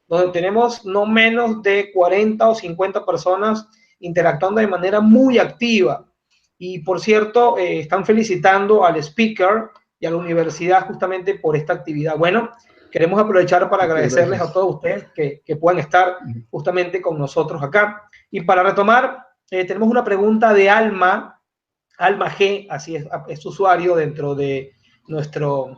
Speaker 1: donde tenemos no menos de 40 o 50 personas interactuando de manera muy activa. Y por cierto, están felicitando al speaker y a la universidad justamente por esta actividad. Bueno, queremos aprovechar para
Speaker 2: Muchas
Speaker 1: agradecerles a
Speaker 2: gracias.
Speaker 1: todos ustedes que puedan estar justamente con nosotros acá. Y para retomar, tenemos una pregunta de Alma G, así es su usuario dentro de nuestro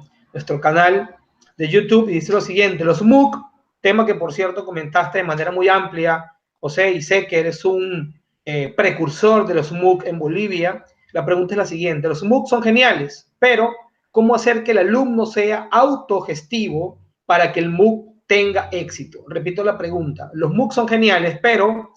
Speaker 1: canal de YouTube, y dice lo siguiente: los MOOC, tema que por cierto comentaste de manera muy amplia, José, y sé que eres un precursor de los MOOC en Bolivia. La pregunta es la siguiente: los MOOC son geniales, pero ¿cómo hacer que el alumno sea autogestivo para que el MOOC tenga éxito? Repito la pregunta: los MOOC son geniales, pero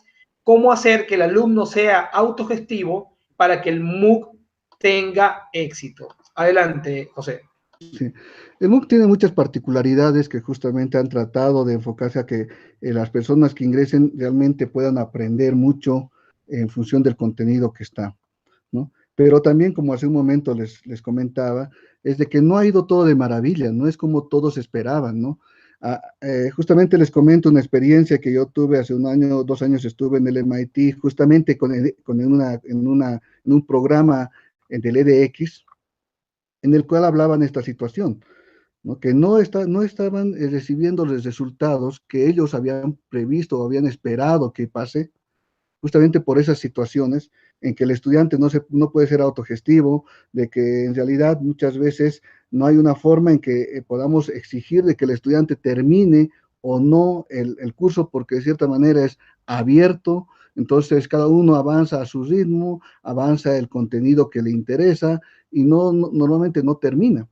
Speaker 1: ¿cómo hacer que el alumno sea autogestivo para que el MOOC tenga éxito? Adelante, José.
Speaker 2: Sí. El MOOC tiene muchas particularidades que justamente han tratado de enfocarse a que las personas que ingresen realmente puedan aprender mucho en función del contenido que está, ¿no? Pero también, como hace un momento les comentaba, es de que no ha ido todo de maravilla, no es como todos esperaban, ¿no? Justamente les comento una experiencia que yo tuve hace un año, 2 años estuve en el MIT, justamente en un programa del EDX, en el cual hablaban esta situación, ¿no? Que no estaban recibiendo los resultados que ellos habían previsto o habían esperado que pase, justamente por esas situaciones en que el estudiante no puede ser autogestivo, de que en realidad muchas veces no hay una forma en que podamos exigir de que el estudiante termine o no el curso, porque de cierta manera es abierto, entonces cada uno avanza a su ritmo, avanza el contenido que le interesa y normalmente no termina.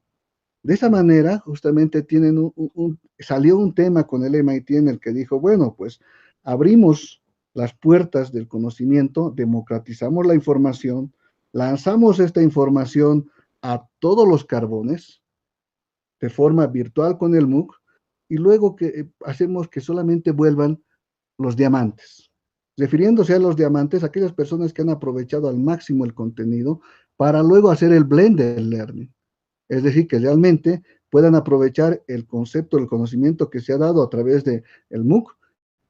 Speaker 2: De esa manera, justamente salió un tema con el MIT en el que dijo, bueno, pues abrimos las puertas del conocimiento, democratizamos la información, lanzamos esta información a todos los carbones de forma virtual con el MOOC y luego hacemos que solamente vuelvan los diamantes. Refiriéndose a los diamantes, aquellas personas que han aprovechado al máximo el contenido para luego hacer el blended learning. Es decir, que realmente puedan aprovechar el concepto, el conocimiento que se ha dado a través del MOOC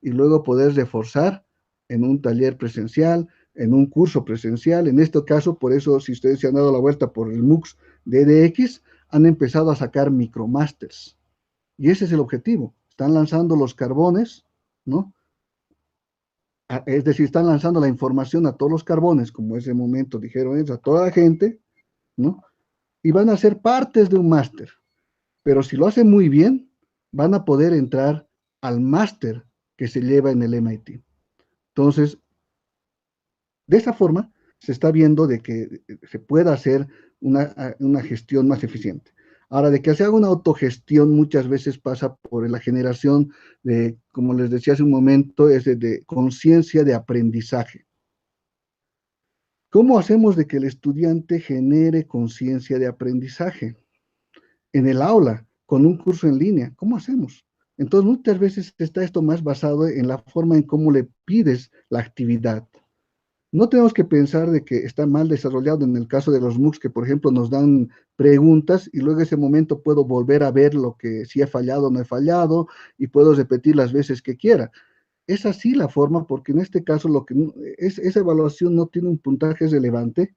Speaker 2: y luego poder reforzar en un taller presencial, en un curso presencial. En este caso, por eso, si ustedes se han dado la vuelta por el MOOCs de EDX, han empezado a sacar micromasters. Y ese es el objetivo. Están lanzando los carbones, ¿no? Es decir, están lanzando la información a todos los carbones, como ese momento dijeron ellos, a toda la gente, ¿no? Y van a ser partes de un máster. Pero si lo hacen muy bien, van a poder entrar al máster que se lleva en el MIT. Entonces, de esa forma, se está viendo de que se pueda hacer una gestión más eficiente. Ahora, de que se haga una autogestión muchas veces pasa por la generación de, como les decía hace un momento, es de conciencia de aprendizaje. ¿Cómo hacemos de que el estudiante genere conciencia de aprendizaje? En el aula, con un curso en línea, ¿cómo hacemos? Entonces, muchas veces está esto más basado en la forma en cómo le pides la actividad. No tenemos que pensar de que está mal desarrollado en el caso de los MOOCs, que por ejemplo nos dan preguntas y luego en ese momento puedo volver a ver lo que si he fallado o no he fallado y puedo repetir las veces que quiera. es así la forma, porque en este caso esa evaluación no tiene un puntaje relevante,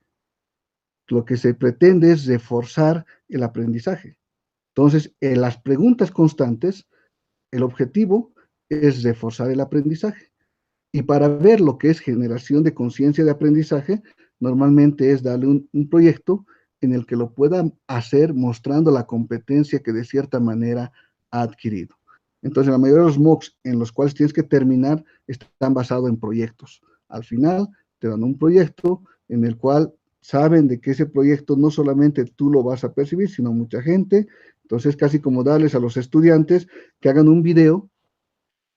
Speaker 2: lo que se pretende es reforzar el aprendizaje. Entonces, en las preguntas constantes, el objetivo es reforzar el aprendizaje. Y para ver lo que es generación de conciencia de aprendizaje, normalmente es darle un proyecto en el que lo puedan hacer mostrando la competencia que de cierta manera ha adquirido. Entonces, la mayoría de los mocks en los cuales tienes que terminar están basados en proyectos. Al final, te dan un proyecto en el cual saben de que ese proyecto no solamente tú lo vas a percibir, sino mucha gente. Entonces, casi como darles a los estudiantes que hagan un video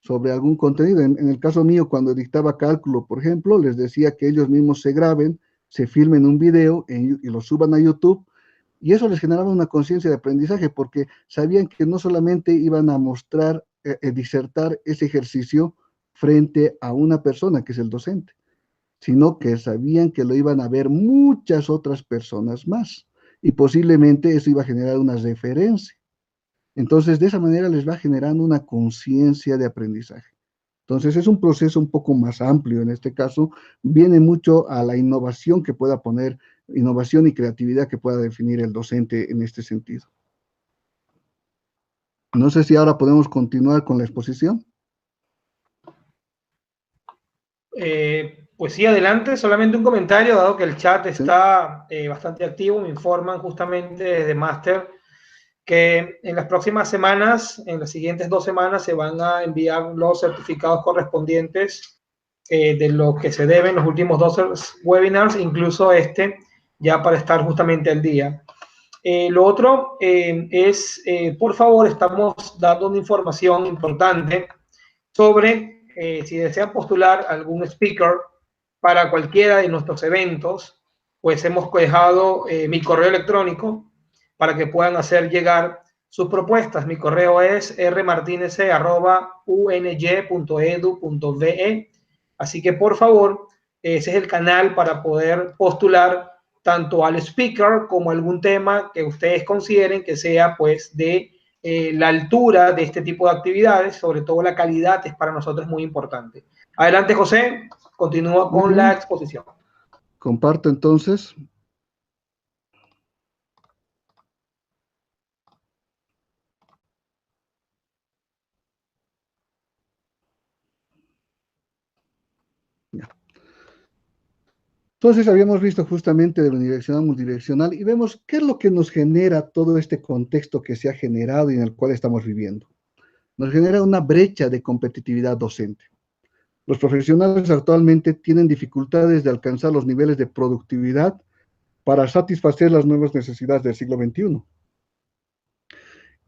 Speaker 2: sobre algún contenido. En el caso mío, cuando dictaba cálculo, por ejemplo, les decía que ellos mismos se graben, se filmen un video y lo suban a YouTube, y eso les generaba una conciencia de aprendizaje, porque sabían que no solamente iban a mostrar, disertar ese ejercicio frente a una persona, que es el docente, sino que sabían que lo iban a ver muchas otras personas más, y posiblemente eso iba a generar una referencia. Entonces, de esa manera les va generando una conciencia de aprendizaje. Entonces, es un proceso un poco más amplio en este caso, viene mucho a la innovación que pueda poner, innovación y creatividad que pueda definir el docente en este sentido. No sé si ahora podemos continuar con la exposición.
Speaker 1: Pues sí, adelante, solamente un comentario, dado que el chat
Speaker 2: ¿Sí?
Speaker 1: está bastante activo, me informan justamente desde Máster que en las próximas semanas, en las siguientes 2 semanas, se van a enviar los certificados correspondientes de lo que se deben los últimos 2 webinars, incluso este, ya para estar justamente al día. Lo otro es, por favor, estamos dando una información importante sobre si desean postular algún speaker para cualquiera de nuestros eventos, pues hemos dejado mi correo electrónico para que puedan hacer llegar sus propuestas. Mi correo es rmartinez@uny.edu.ve. Así que por favor, ese es el canal para poder postular tanto al speaker como algún tema que ustedes consideren que sea pues de la altura de este tipo de actividades, sobre todo la calidad es para nosotros muy importante. Adelante, José, continúa
Speaker 2: Muy
Speaker 1: con la
Speaker 2: bien.
Speaker 1: exposición.
Speaker 2: Comparto entonces. Ya. Entonces habíamos visto justamente de la unidireccional multidireccional y vemos qué es lo que nos genera todo este contexto que se ha generado y en el cual estamos viviendo. Nos genera una brecha de competitividad docente. Los profesionales actualmente tienen dificultades de alcanzar los niveles de productividad para satisfacer las nuevas necesidades del siglo XXI.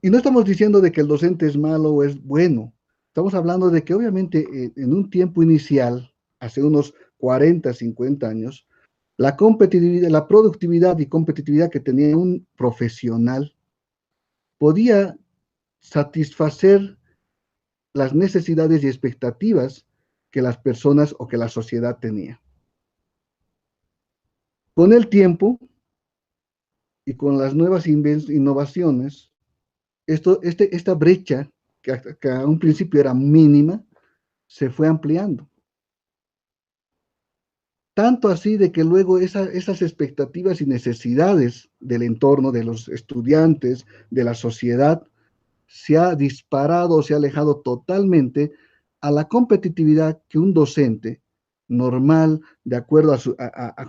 Speaker 2: Y no estamos diciendo de que el docente es malo o es bueno. Estamos hablando de que obviamente en un tiempo inicial, hace unos 40, 50 años, la competitividad, la productividad y competitividad que tenía un profesional podía satisfacer las necesidades y expectativas que las personas o que la sociedad tenía. Con el tiempo y con las nuevas innovaciones, esta brecha, que a un principio era mínima, se fue ampliando. Tanto así de que luego esas expectativas y necesidades del entorno, de los estudiantes, de la sociedad, se ha disparado, se ha alejado totalmente a la competitividad que un docente normal, de acuerdo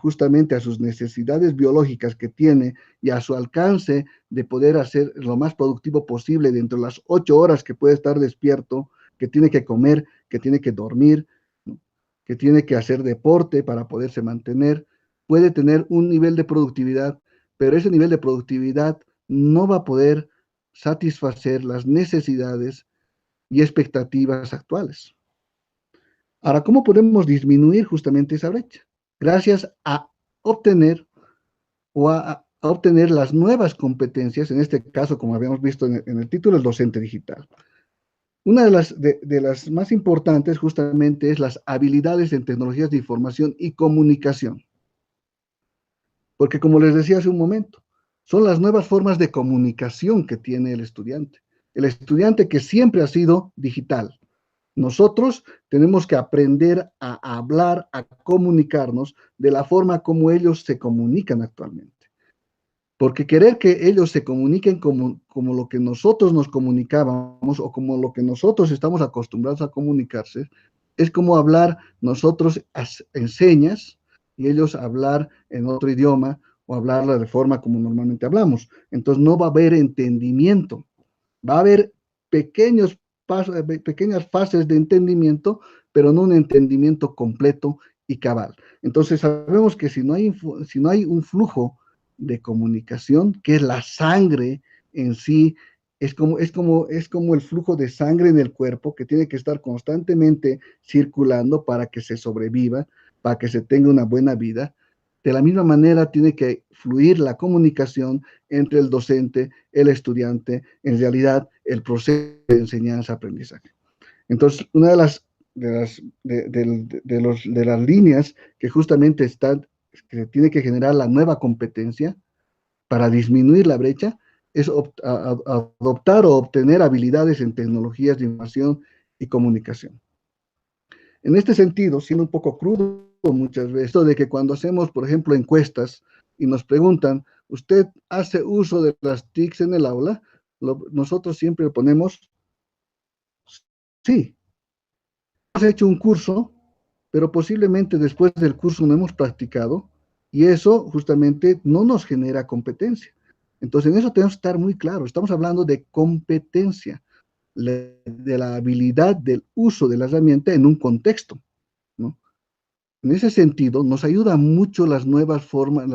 Speaker 2: justamente a sus necesidades biológicas que tiene y a su alcance de poder hacer lo más productivo posible dentro de las 8 horas que puede estar despierto, que tiene que comer, que tiene que dormir, ¿no?, que tiene que hacer deporte para poderse mantener, puede tener un nivel de productividad, pero ese nivel de productividad no va a poder satisfacer las necesidades y expectativas actuales. Ahora, ¿cómo podemos disminuir justamente esa brecha? Gracias a obtener a obtener las nuevas competencias, en este caso, como habíamos visto en el título, el docente digital. Una de las más importantes justamente es las habilidades en tecnologías de información y comunicación. Porque como les decía hace un momento, son las nuevas formas de comunicación que tiene el estudiante. El estudiante que siempre ha sido digital, Nosotros tenemos que aprender a hablar, a comunicarnos de la forma como ellos se comunican actualmente. Porque querer que ellos se comuniquen como lo que nosotros nos comunicábamos o como lo que nosotros estamos acostumbrados a comunicarse, es como hablar nosotros en señas y ellos hablar en otro idioma o hablarla de forma como normalmente hablamos. Entonces no va a haber entendimiento, va a haber pequeños pequeñas fases de entendimiento, pero no un entendimiento completo y cabal. Entonces sabemos que si no hay un flujo de comunicación, que es la sangre en sí, es como el flujo de sangre en el cuerpo que tiene que estar constantemente circulando para que se sobreviva, para que se tenga una buena vida. De la misma manera tiene que fluir la comunicación entre el docente, el estudiante, en realidad el proceso de enseñanza-aprendizaje. Entonces, una de las líneas que justamente que tiene que generar la nueva competencia para disminuir la brecha es adoptar o obtener habilidades en tecnologías de información y comunicación. En este sentido, siendo un poco crudo muchas veces, esto de que cuando hacemos, por ejemplo, encuestas y nos preguntan, ¿usted hace uso de las TICs en el aula? Nosotros siempre ponemos sí. Hemos hecho un curso, pero posiblemente después del curso no hemos practicado y eso justamente no nos genera competencia. Entonces, en eso tenemos que estar muy claros. Estamos hablando de competencia, de la habilidad del uso de la herramienta en un contexto, ¿no? En ese sentido, nos ayuda mucho las nuevas formas,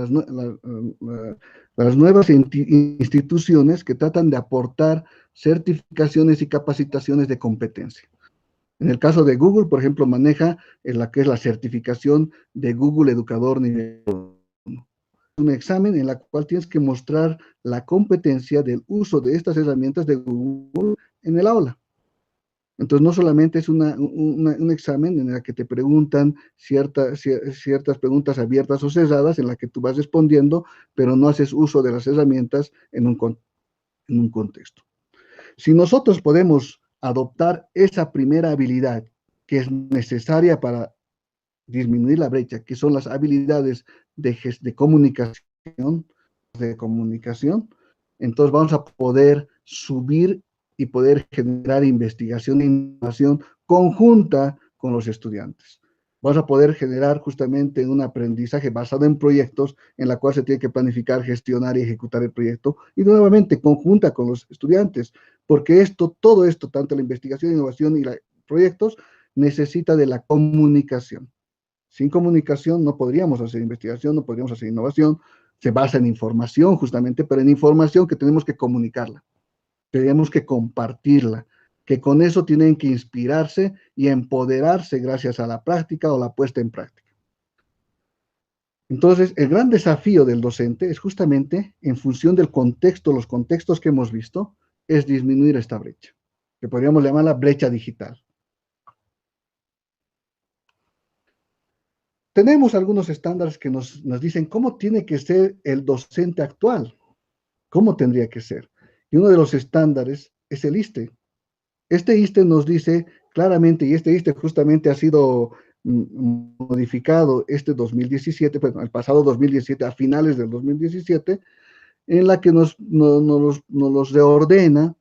Speaker 2: las nuevas instituciones que tratan de aportar certificaciones y capacitaciones de competencia. En el caso de Google, por ejemplo, maneja la que es la certificación de Google Educador Nivel 1. Un examen en la cual tienes que mostrar la competencia del uso de estas herramientas de Google en el aula. Entonces, no solamente es un examen en el que te preguntan ciertas preguntas abiertas o cerradas en las que tú vas respondiendo, pero no haces uso de las herramientas en un contexto. Si nosotros podemos adoptar esa primera habilidad que es necesaria para disminuir la brecha, que son las habilidades de comunicación, entonces vamos a poder subir y poder generar investigación e innovación conjunta con los estudiantes. Vamos a poder generar justamente un aprendizaje basado en proyectos en la cual se tiene que planificar, gestionar y ejecutar el proyecto y nuevamente conjunta con los estudiantes, porque todo esto, tanto la investigación, innovación y los proyectos, necesita de la comunicación. Sin comunicación no podríamos hacer investigación, no podríamos hacer innovación, se basa en información justamente, pero en información que tenemos que comunicarla, tenemos que compartirla, que con eso tienen que inspirarse y empoderarse gracias a la práctica o la puesta en práctica. Entonces, el gran desafío del docente es justamente, en función del contexto, los contextos que hemos visto, es disminuir esta brecha, que podríamos llamar la brecha digital. Tenemos algunos estándares que nos dicen cómo tiene que ser el docente actual, cómo tendría que ser. Y uno de los estándares es el ISTE. Este ISTE nos dice claramente, y este ISTE justamente ha sido modificado este 2017, bueno, el pasado 2017, a finales del 2017, en la que nos los reordena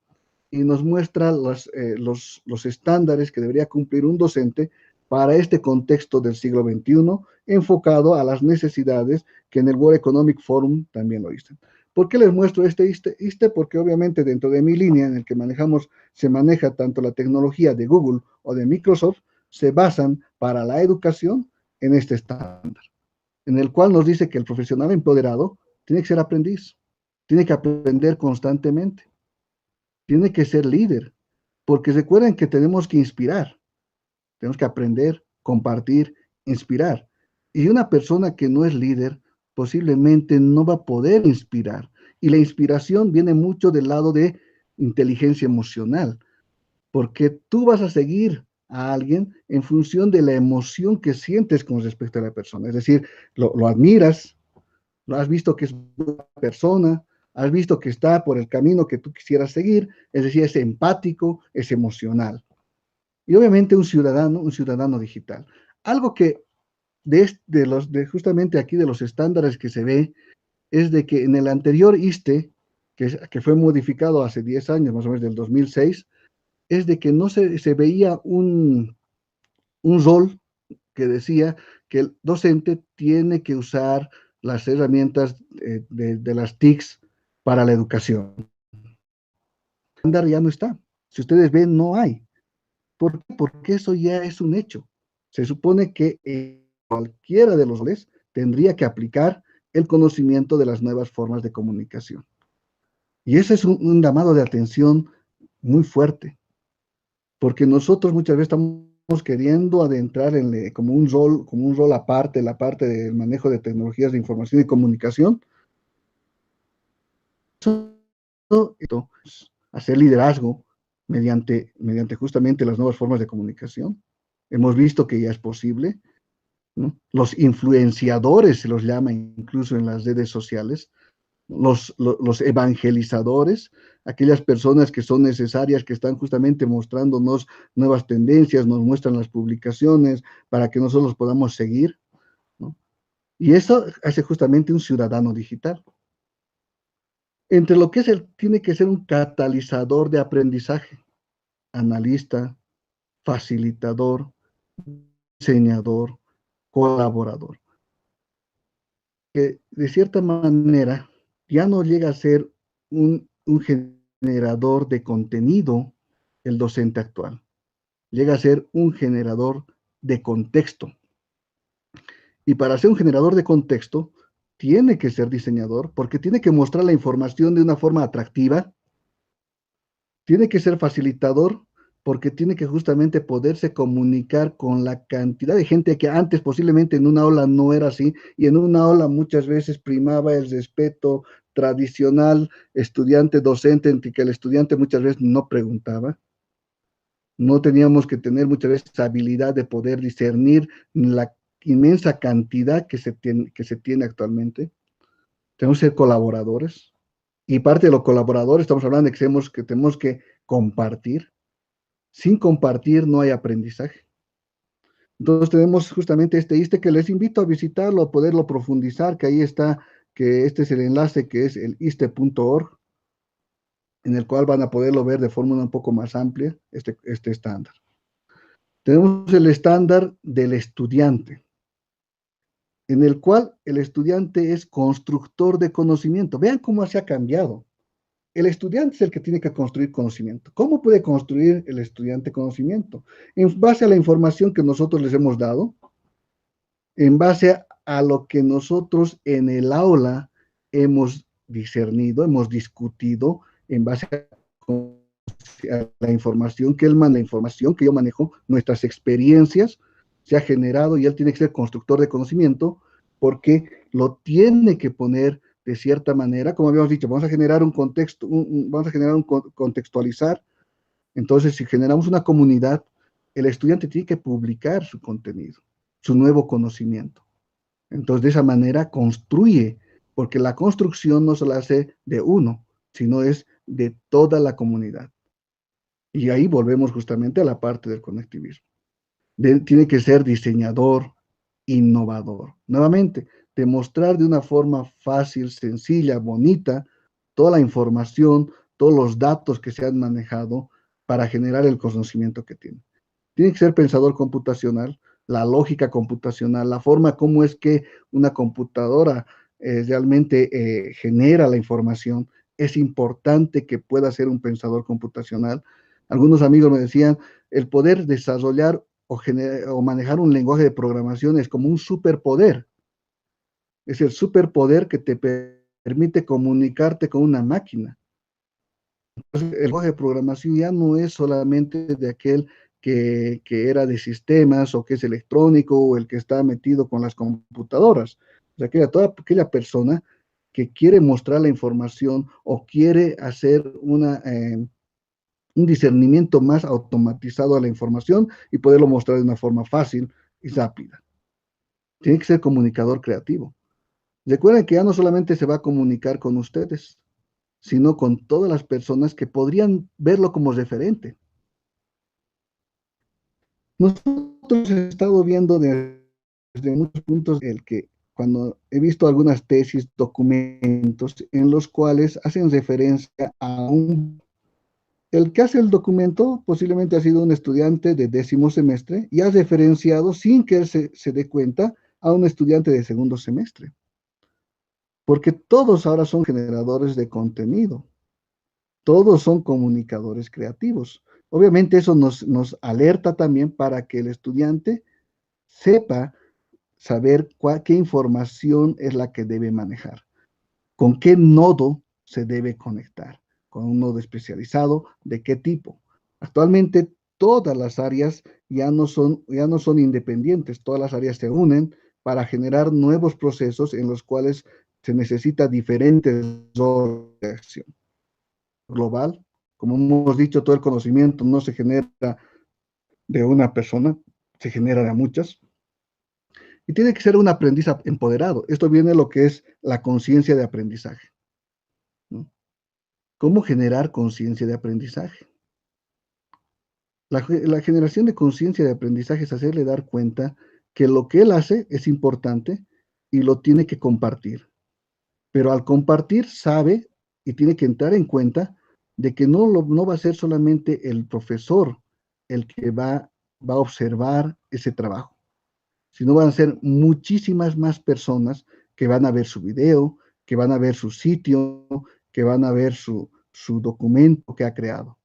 Speaker 2: y nos muestra los estándares que debería cumplir un docente para este contexto del siglo XXI, enfocado a las necesidades que en el World Economic Forum también lo dicen. ¿Por qué les muestro este ISTE? Porque obviamente dentro de mi línea en el que se maneja tanto la tecnología de Google o de Microsoft, se basan para la educación en este estándar, en el cual nos dice que el profesional empoderado tiene que ser aprendiz, tiene que aprender constantemente, tiene que ser líder, porque recuerden que tenemos que inspirar, tenemos que aprender, compartir, inspirar. Y una persona que no es líder posiblemente no va a poder inspirar. Y la inspiración viene mucho del lado de inteligencia emocional, porque tú vas a seguir a alguien en función de la emoción que sientes con respecto a la persona. Es decir, lo admiras, lo has visto que es buena persona, has visto que está por el camino que tú quisieras seguir, es decir, es empático, es emocional. y obviamente un ciudadano digital. Algo que justamente aquí de los estándares que se ve es de que en el anterior ISTE, que fue modificado hace 10 años, más o menos del 2006, es de que no se veía un rol que decía que el docente tiene que usar las herramientas de las TICs para la educación. El estándar ya no está. Si ustedes ven, no hay. ¿Por qué? Porque eso ya es un hecho. Se supone que cualquiera de los roles tendría que aplicar el conocimiento de las nuevas formas de comunicación. Y ese es un llamado de atención muy fuerte, porque nosotros muchas veces estamos queriendo adentrar como un rol aparte, la parte del manejo de tecnologías de información y comunicación, hacer liderazgo mediante justamente las nuevas formas de comunicación. Hemos visto que ya es posible, ¿no? Los influenciadores se los llama incluso en las redes sociales, los evangelizadores, aquellas personas que son necesarias, que están justamente mostrándonos nuevas tendencias, nos muestran las publicaciones para que nosotros los podamos seguir, ¿no? Y eso hace justamente un ciudadano digital. Entre lo que es tiene que ser un catalizador de aprendizaje, analista, facilitador, diseñador, colaborador, que de cierta manera ya no llega a ser un generador de contenido el docente actual, llega a ser un generador de contexto. Y para ser un generador de contexto, tiene que ser diseñador porque tiene que mostrar la información de una forma atractiva, tiene que ser facilitador porque tiene que justamente poderse comunicar con la cantidad de gente que antes posiblemente en una aula no era así, y en una aula muchas veces primaba el respeto tradicional estudiante-docente, en que el estudiante muchas veces no preguntaba. No teníamos que tener muchas veces esa habilidad de poder discernir la inmensa cantidad que se tiene actualmente. Tenemos que ser colaboradores, y parte de los colaboradores estamos hablando de que tenemos que compartir. Sin compartir no hay aprendizaje. Entonces tenemos justamente este ISTE que les invito a visitarlo, a poderlo profundizar, que ahí está, que este es el enlace que es el iste.org, en el cual van a poderlo ver de forma un poco más amplia, este estándar. Tenemos el estándar del estudiante, en el cual el estudiante es constructor de conocimiento. Vean cómo se ha cambiado. El estudiante es el que tiene que construir conocimiento. ¿Cómo puede construir el estudiante conocimiento? En base a la información que nosotros les hemos dado, en base a lo que nosotros en el aula hemos discernido, hemos discutido, en base a la información que él manda, la información que yo manejo, nuestras experiencias, se ha generado, y él tiene que ser constructor de conocimiento porque lo tiene que poner de cierta manera, como habíamos dicho, vamos a generar un contexto, vamos a generar un contextualizar. Entonces, si generamos una comunidad, el estudiante tiene que publicar su contenido, su nuevo conocimiento. Entonces, de esa manera construye, porque la construcción no se la hace de uno, sino es de toda la comunidad. Y ahí volvemos justamente a la parte del conectivismo. Tiene que ser diseñador, innovador. Nuevamente, demostrar de una forma fácil, sencilla, bonita, toda la información, todos los datos que se han manejado para generar el conocimiento que tiene. Tiene que ser pensador computacional, la lógica computacional, la forma como es que una computadora realmente genera la información. Es importante que pueda ser un pensador computacional. Algunos amigos me decían, el poder desarrollar o manejar un lenguaje de programación es como un superpoder. Es el superpoder que te permite comunicarte con una máquina. Entonces, el lenguaje de programación ya no es solamente de aquel que era de sistemas o que es electrónico o el que está metido con las computadoras. O sea, toda aquella persona que quiere mostrar la información o quiere hacer un discernimiento más automatizado a la información y poderlo mostrar de una forma fácil y rápida. Tiene que ser comunicador creativo. Recuerden que ya no solamente se va a comunicar con ustedes, sino con todas las personas que podrían verlo como referente. Nosotros hemos estado viendo desde muchos puntos el que cuando he visto algunas tesis, documentos en los cuales hacen referencia a un... El que hace el documento posiblemente ha sido un estudiante de 10º semestre y ha referenciado sin que él se dé cuenta a un estudiante de 2º semestre, porque todos ahora son generadores de contenido, todos son comunicadores creativos. Obviamente eso nos alerta también para que el estudiante sepa saber qué información es la que debe manejar, con qué nodo se debe conectar, con un nodo especializado, de qué tipo. Actualmente todas las áreas ya no son independientes, todas las áreas se unen para generar nuevos procesos en los cuales se necesita diferentes roles de acción. Global, como hemos dicho, todo el conocimiento no se genera de una persona, se genera de muchas. Y tiene que ser un aprendiz empoderado. Esto viene de lo que es la conciencia de aprendizaje, ¿no? ¿Cómo generar conciencia de aprendizaje? La generación de conciencia de aprendizaje es hacerle dar cuenta que lo que él hace es importante y lo tiene que compartir. Pero al compartir sabe y tiene que entrar en cuenta de que no va a ser solamente el profesor el que va a observar ese trabajo, sino van a ser muchísimas más personas que van a ver su video, que van a ver su sitio, que van a ver su documento que ha creado.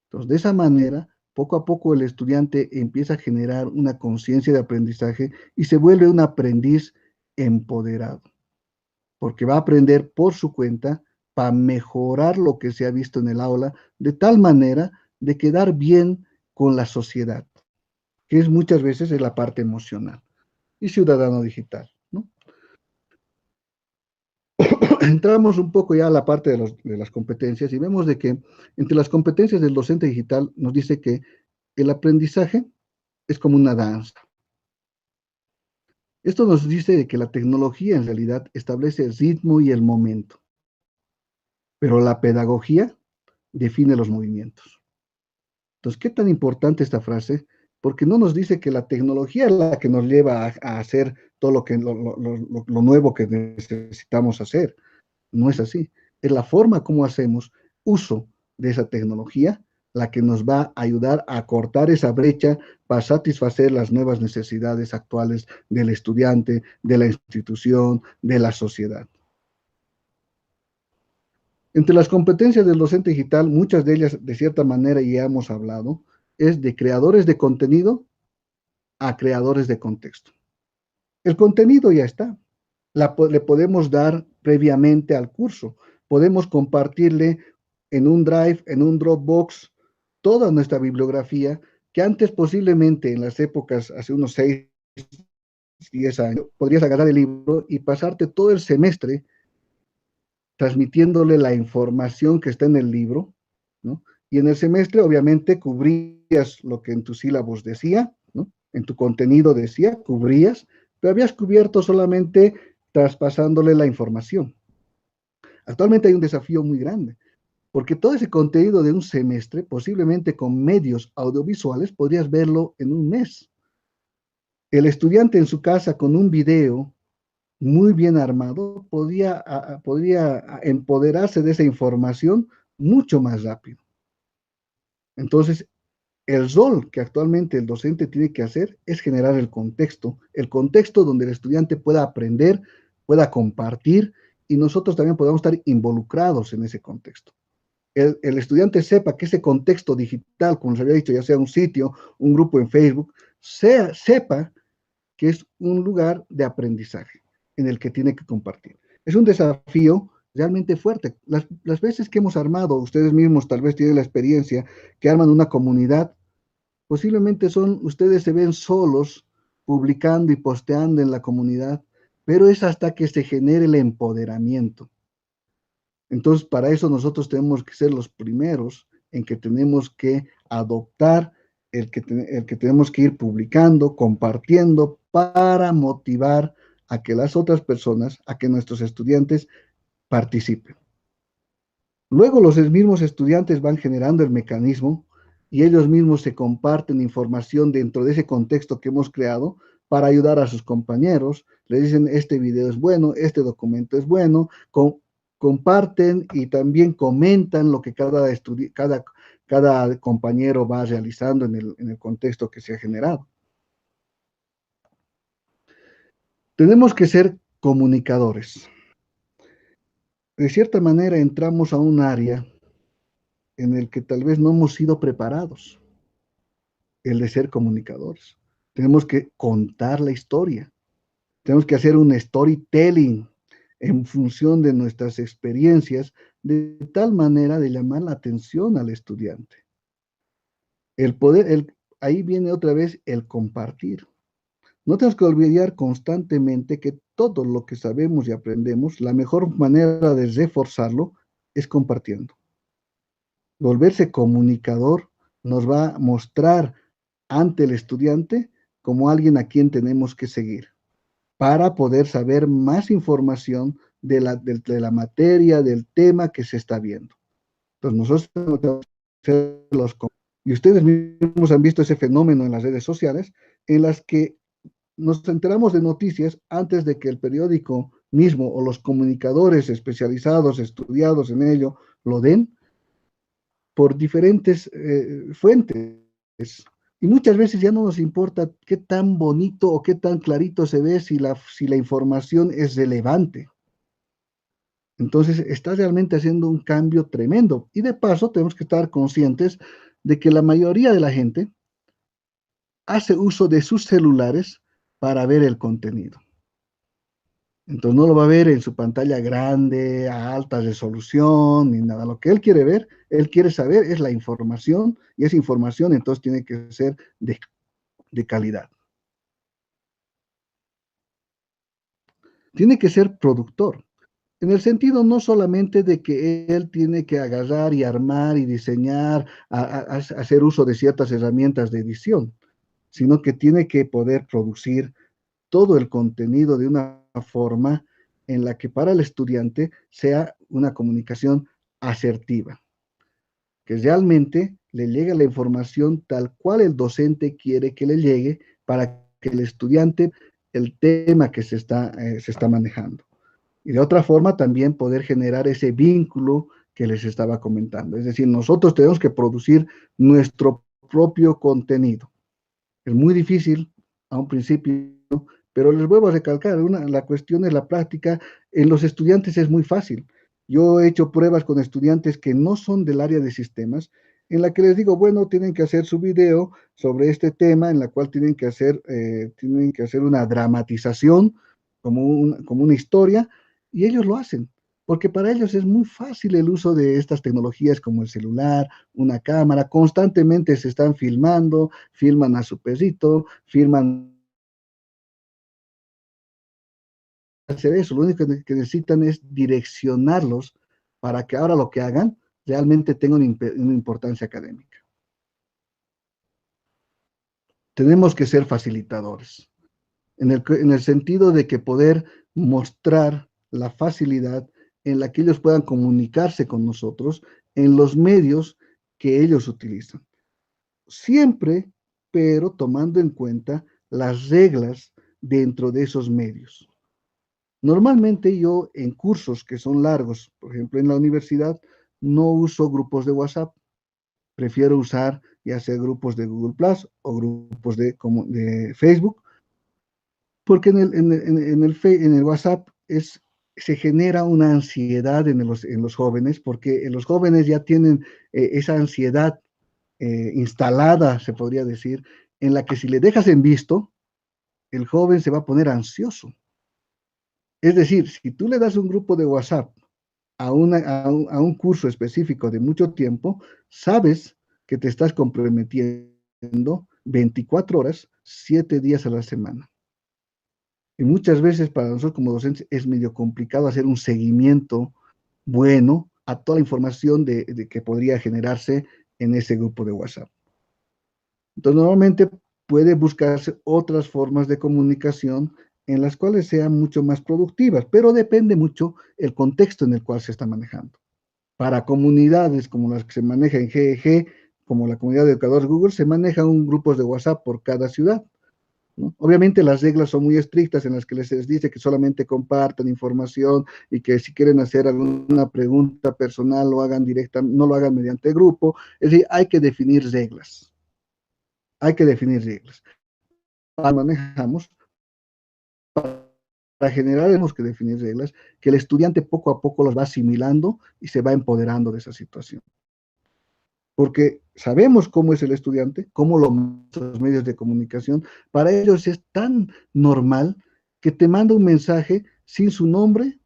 Speaker 2: Entonces, de esa manera, poco a poco el estudiante empieza a generar una conciencia de aprendizaje y se vuelve un aprendiz empoderado, porque va a aprender por su cuenta para mejorar lo que se ha visto en el aula, de tal manera de quedar bien con la sociedad, que es muchas veces la parte emocional y ciudadano digital, ¿no? Entramos un poco ya a la parte de las competencias y vemos de que entre las competencias del docente digital nos dice que el aprendizaje es como una danza. Esto nos dice de que la tecnología en realidad establece el ritmo y el momento, pero la pedagogía define los movimientos. Entonces, ¿qué tan importante esta frase? Porque no nos dice que la tecnología es la que nos lleva a hacer todo lo nuevo que necesitamos hacer. No es así. Es la forma como hacemos uso de esa tecnología la que nos va a ayudar a cortar esa brecha para satisfacer las nuevas necesidades actuales del estudiante, de la institución, de la sociedad. Entre las competencias del docente digital, muchas de ellas de cierta manera ya hemos hablado, es de creadores de contenido a creadores de contexto. El contenido ya está, le podemos dar previamente al curso, podemos compartirle en un Drive, en un Dropbox, toda nuestra bibliografía, que antes posiblemente en las épocas, hace unos 6, 10 años, podrías agarrar el libro y pasarte todo el semestre transmitiéndole la información que está en el libro, ¿no? Y en el semestre, obviamente, cubrías lo que en tus sílabos decía, ¿no? En tu contenido decía, cubrías, pero habías cubierto solamente traspasándole la información. Actualmente hay un desafío muy grande, porque todo ese contenido de un semestre, posiblemente con medios audiovisuales, podrías verlo en un mes. El estudiante en su casa con un video muy bien armado podría empoderarse de esa información mucho más rápido. Entonces, el rol que actualmente el docente tiene que hacer es generar el contexto donde el estudiante pueda aprender, pueda compartir y nosotros también podamos estar involucrados en ese contexto. El estudiante sepa que ese contexto digital, como les había dicho, ya sea un sitio, un grupo en Facebook, sepa que es un lugar de aprendizaje en el que tiene que compartir. Es un desafío realmente fuerte. Las veces que hemos armado, ustedes mismos tal vez tienen la experiencia, que arman una comunidad, posiblemente ustedes se ven solos publicando y posteando en la comunidad, pero es hasta que se genere el empoderamiento. Entonces, para eso nosotros tenemos que ser los primeros en que tenemos que adoptar el que tenemos que ir publicando, compartiendo para motivar a que las otras personas, a que nuestros estudiantes participen. Luego los mismos estudiantes van generando el mecanismo y ellos mismos se comparten información dentro de ese contexto que hemos creado para ayudar a sus compañeros. Le dicen, este video es bueno, este documento es bueno, comparten y también comentan lo que cada compañero va realizando en el contexto que se ha generado. Tenemos que ser comunicadores. De cierta manera entramos a un área en el que tal vez no hemos sido preparados, el de ser comunicadores. Tenemos que contar la historia, tenemos que hacer un storytelling en función de nuestras experiencias, de tal manera de llamar la atención al estudiante. Ahí viene otra vez el compartir. No tenemos que olvidar constantemente que todo lo que sabemos y aprendemos, la mejor manera de reforzarlo es compartiendo. Volverse comunicador nos va a mostrar ante el estudiante como alguien a quien tenemos que seguir para poder saber más información de la materia, del tema que se está viendo. Entonces nosotros tenemos que ser y ustedes mismos han visto ese fenómeno en las redes sociales en las que nos enteramos de noticias antes de que el periódico mismo o los comunicadores especializados, estudiados en ello, lo den por diferentes fuentes. Y muchas veces ya no nos importa qué tan bonito o qué tan clarito se ve si la información es relevante. Entonces, está realmente haciendo un cambio tremendo. Y de paso, tenemos que estar conscientes de que la mayoría de la gente hace uso de sus celulares para ver el contenido. Entonces no lo va a ver en su pantalla grande, a alta resolución, ni nada. Lo que él quiere ver, él quiere saber es la información, y esa información entonces tiene que ser de calidad. Tiene que ser productor, en el sentido no solamente de que él tiene que agarrar y armar y diseñar, hacer uso de ciertas herramientas de edición, sino que tiene que poder producir todo el contenido de una forma en la que para el estudiante sea una comunicación asertiva, que realmente le llegue la información tal cual el docente quiere que le llegue para que el estudiante, el tema que se está manejando. Y de otra forma también poder generar ese vínculo que les estaba comentando. Es decir, nosotros tenemos que producir nuestro propio contenido. Es muy difícil a un principio, pero les vuelvo a recalcar, la cuestión es la práctica. En los estudiantes es muy fácil. Yo he hecho pruebas con estudiantes que no son del área de sistemas, en la que les digo, bueno, tienen que hacer su video sobre este tema, en la cual tienen que hacer una dramatización, como una historia, y ellos lo hacen, porque para ellos es muy fácil el uso de estas tecnologías como el celular, una cámara, constantemente se están filmando, filman a su perrito, filman hacer eso, lo único que necesitan es direccionarlos para que ahora lo que hagan realmente tenga una importancia académica. Tenemos que ser facilitadores, en el sentido de que poder mostrar la facilidad en la que ellos puedan comunicarse con nosotros en los medios que ellos utilizan. Siempre, pero tomando en cuenta las reglas dentro de esos medios. Normalmente yo en cursos que son largos, por ejemplo en la universidad, no uso grupos de WhatsApp, prefiero usar ya sea grupos de Google Plus o grupos de Facebook, porque en el WhatsApp se genera una ansiedad en los jóvenes, porque los jóvenes ya tienen esa ansiedad instalada, se podría decir, en la que si le dejas en visto, el joven se va a poner ansioso. Es decir, si tú le das un grupo de WhatsApp a un curso específico de mucho tiempo, sabes que te estás comprometiendo 24 horas, 7 días a la semana. Y muchas veces para nosotros como docentes es medio complicado hacer un seguimiento bueno a toda la información que podría generarse en ese grupo de WhatsApp. Entonces, normalmente puede buscarse otras formas de comunicación en las cuales sean mucho más productivas, pero depende mucho el contexto en el cual se está manejando. Para comunidades como las que se maneja en GEG, como la comunidad de educadores Google, se manejan un grupos de WhatsApp por cada ciudad, ¿no? Obviamente las reglas son muy estrictas en las que les dice que solamente compartan información y que si quieren hacer alguna pregunta personal lo hagan no lo hagan mediante grupo. Es decir, hay que definir reglas. Hay que definir reglas. Manejamos para generar, tenemos que definir reglas que el estudiante poco a poco las va asimilando y se va empoderando de esa situación. Porque sabemos cómo es el estudiante, cómo los medios de comunicación, para ellos es tan normal que te manda un mensaje sin su nombre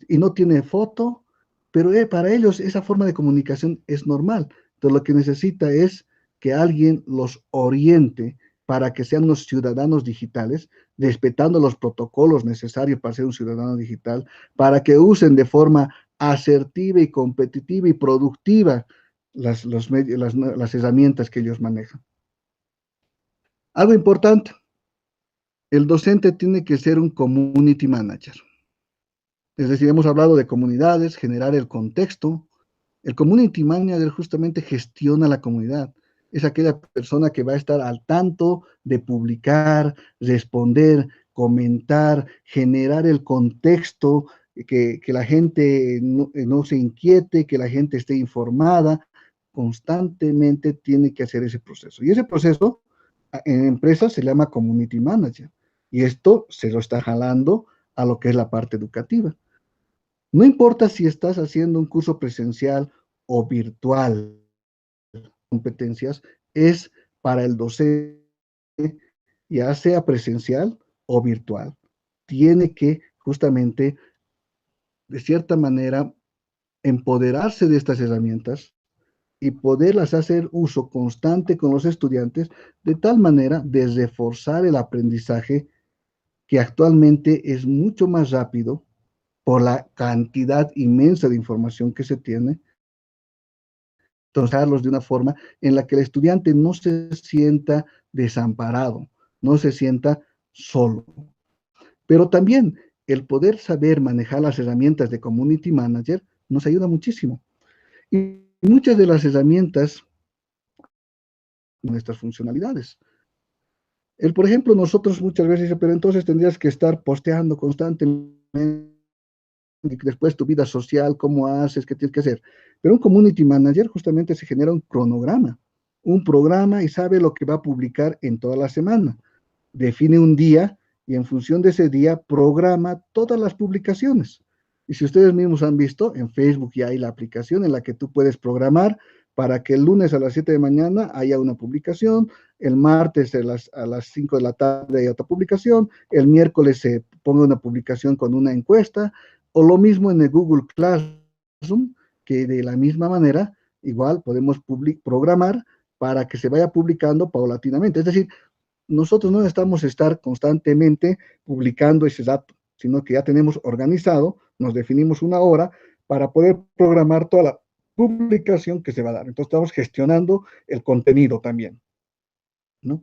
Speaker 2: y no tiene foto, pero para ellos esa forma de comunicación es normal. Entonces lo que necesita es que alguien los oriente para que sean unos ciudadanos digitales, respetando los protocolos necesarios para ser un ciudadano digital, para que usen de forma asertiva y competitiva y productiva las herramientas que ellos manejan. Algo importante, el docente tiene que ser un community manager. Es decir, hemos hablado de comunidades, generar el contexto. El community manager justamente gestiona la comunidad. Es aquella persona que va a estar al tanto de publicar, responder, comentar, generar el contexto, que la gente no se inquiete, que la gente esté informada. Constantemente tiene que hacer ese proceso. Y ese proceso en empresas se llama community manager. Y esto se lo está jalando a lo que es la parte educativa. No importa si estás haciendo un curso presencial o virtual, competencias es para el docente, ya sea presencial o virtual. Tiene que justamente, de cierta manera, empoderarse de estas herramientas y poderlas hacer uso constante con los estudiantes de tal manera de reforzar el aprendizaje que actualmente es mucho más rápido por la cantidad inmensa de información que se tiene, tratarlos de una forma en la que el estudiante no se sienta desamparado, no se sienta solo. Pero también el poder saber manejar las herramientas de Community Manager nos ayuda muchísimo. Y muchas de las herramientas, nuestras funcionalidades. Por ejemplo, nosotros muchas veces dicen, pero entonces tendrías que estar posteando constantemente y después tu vida social, cómo haces, qué tienes que hacer. Pero un community manager justamente se genera un cronograma, un programa y sabe lo que va a publicar en toda la semana. Define un día y en función de ese día programa todas las publicaciones. Y si ustedes mismos han visto, en Facebook ya hay la aplicación en la que tú puedes programar para que el lunes a las 7 de mañana haya una publicación, el martes a las 5 de la tarde haya otra publicación, el miércoles se ponga una publicación con una encuesta, o lo mismo en el Google Classroom, que de la misma manera, igual podemos programar para que se vaya publicando paulatinamente. Es decir, nosotros no necesitamos estar constantemente publicando ese dato, sino que ya tenemos organizado, nos definimos una hora para poder programar toda la publicación que se va a dar. Entonces estamos gestionando el contenido también, ¿no?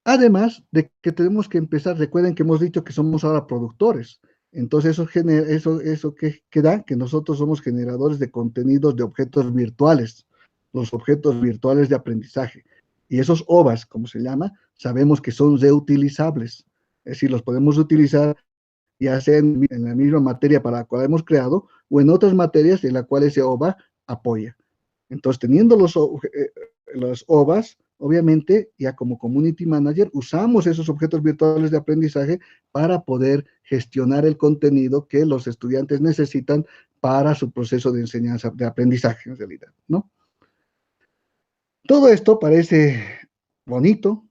Speaker 2: Además de que tenemos que empezar, recuerden que hemos dicho que somos ahora productores. Entonces eso que da que nosotros somos generadores de contenidos de objetos virtuales, los objetos virtuales de aprendizaje. Y esos OVAs, como se llama, sabemos que son reutilizables. Es decir, los podemos utilizar ya sea en la misma materia para la cual hemos creado o en otras materias en la cual ese OVA apoya. Entonces, teniendo los OVAs, obviamente, ya como Community Manager, usamos esos objetos virtuales de aprendizaje para poder gestionar el contenido que los estudiantes necesitan para su proceso de enseñanza, de aprendizaje, en realidad, ¿no? Todo esto parece bonito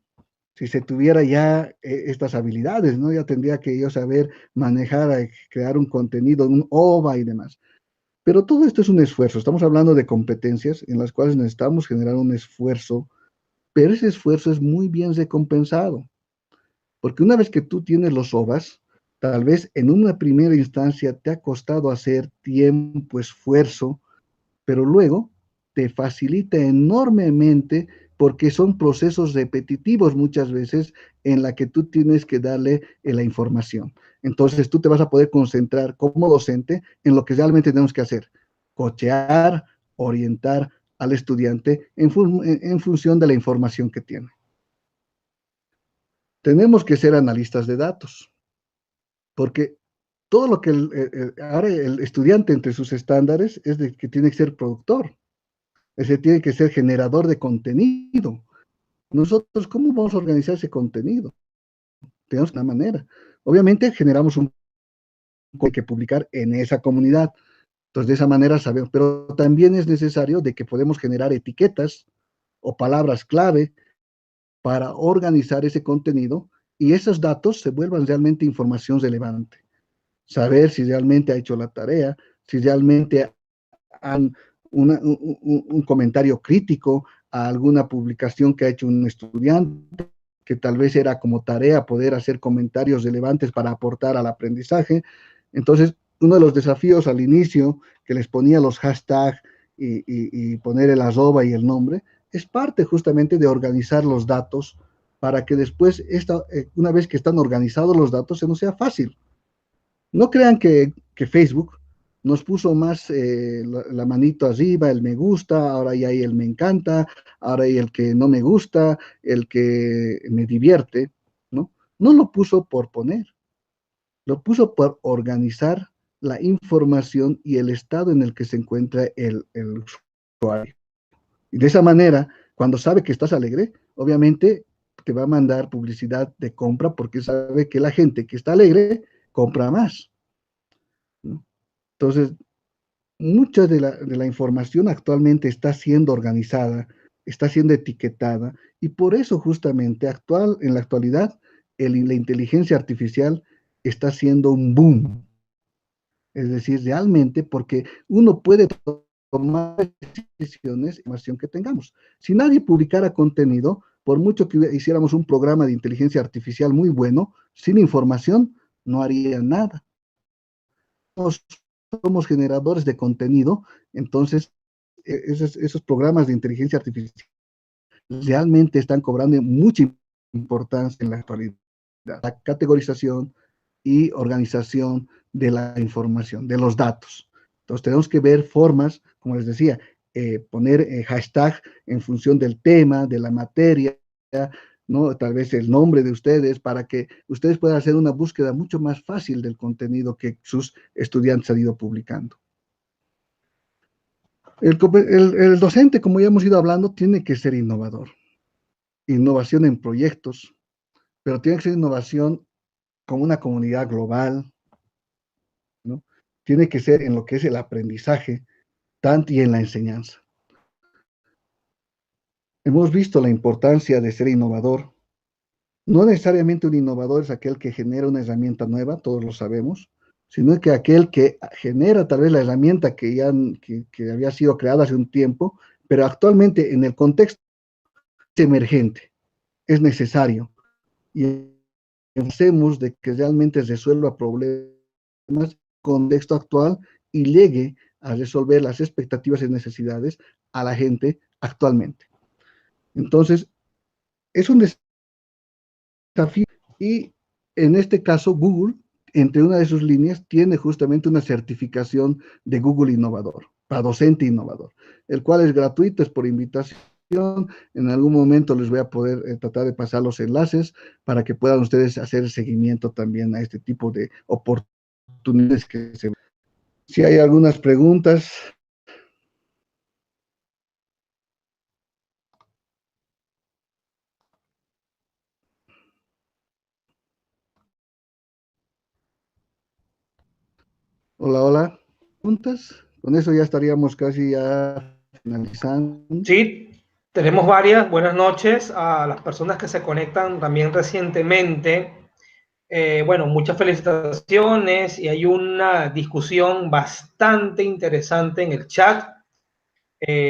Speaker 2: si se tuviera ya estas habilidades, ¿no? Ya tendría que yo saber manejar, crear un contenido, un OVA y demás. Pero todo esto es un esfuerzo. Estamos hablando de competencias en las cuales necesitamos generar un esfuerzo, pero ese esfuerzo es muy bien recompensado. Porque una vez que tú tienes los OVAs, tal vez en una primera instancia te ha costado hacer tiempo, esfuerzo, pero luego te facilita enormemente porque son procesos repetitivos muchas veces en la que tú tienes que darle la información. Entonces tú te vas a poder concentrar como docente en lo que realmente tenemos que hacer: cochear, orientar, al estudiante en función de la información que tiene. Tenemos que ser analistas de datos, porque todo lo que ahora el estudiante entre sus estándares es de que tiene que ser productor, es decir, tiene que ser generador de contenido. Nosotros, ¿cómo vamos a organizar ese contenido? Tenemos una manera. Obviamente generamos un que publicar en esa comunidad. Entonces, de esa manera sabemos, pero también es necesario de que podemos generar etiquetas o palabras clave para organizar ese contenido y esos datos se vuelvan realmente información relevante. Saber si realmente ha hecho la tarea, si realmente han un comentario crítico a alguna publicación que ha hecho un estudiante, que tal vez era como tarea poder hacer comentarios relevantes para aportar al aprendizaje. Entonces, uno de los desafíos al inicio, que les ponía los hashtags y poner el arroba y el nombre, es parte justamente de organizar los datos para que después, una vez que están organizados los datos, se nos sea fácil. No crean que Facebook nos puso más la manito arriba, el me gusta, ahora ya hay el me encanta, ahora hay el que no me gusta, el que me divierte, ¿no? No lo puso por poner, lo puso por organizar la información y el estado en el que se encuentra el usuario. Y de esa manera, cuando sabe que estás alegre, obviamente te va a mandar publicidad de compra porque sabe que la gente que está alegre compra más, ¿no? Entonces, mucha de la información actualmente está siendo organizada, está siendo etiquetada, y por eso justamente en la actualidad la inteligencia artificial está siendo un boom. Es decir, realmente porque uno puede tomar decisiones en la información que tengamos. Si nadie publicara contenido, por mucho que hiciéramos un programa de inteligencia artificial muy bueno, sin información no haría nada. Somos generadores de contenido, entonces esos programas de inteligencia artificial realmente están cobrando mucha importancia en la actualidad. La categorización y organización de la información, de los datos. Entonces tenemos que ver formas, como les decía, poner hashtag en función del tema, de la materia, ¿no? Tal vez el nombre de ustedes, para que ustedes puedan hacer una búsqueda mucho más fácil del contenido que sus estudiantes han ido publicando. El docente, como ya hemos ido hablando, tiene que ser innovador. Innovación en proyectos, pero tiene que ser innovación con una comunidad global, ¿no? Tiene que ser en lo que es el aprendizaje, tanto y en la enseñanza. Hemos visto la importancia de ser innovador. No necesariamente un innovador es aquel que genera una herramienta nueva, todos lo sabemos, sino que aquel que genera tal vez la herramienta que había sido creada hace un tiempo, pero actualmente en el contexto emergente es necesario y hacemos de que realmente resuelva problemas en el contexto actual y llegue a resolver las expectativas y necesidades a la gente actualmente. Entonces, es un desafío y en este caso Google, entre una de sus líneas, tiene justamente una certificación de Google Innovador, para docente innovador, el cual es gratuito, es por invitación. En algún momento les voy a poder tratar de pasar los enlaces para que puedan ustedes hacer seguimiento también a este tipo de oportunidades que se... Si hay algunas preguntas. Hola, hola. ¿Preguntas? Con eso ya estaríamos casi ya finalizando.
Speaker 1: Sí, tenemos varias. Buenas noches a las personas que se conectan también recientemente. Bueno, muchas felicitaciones y hay una discusión bastante interesante en el chat,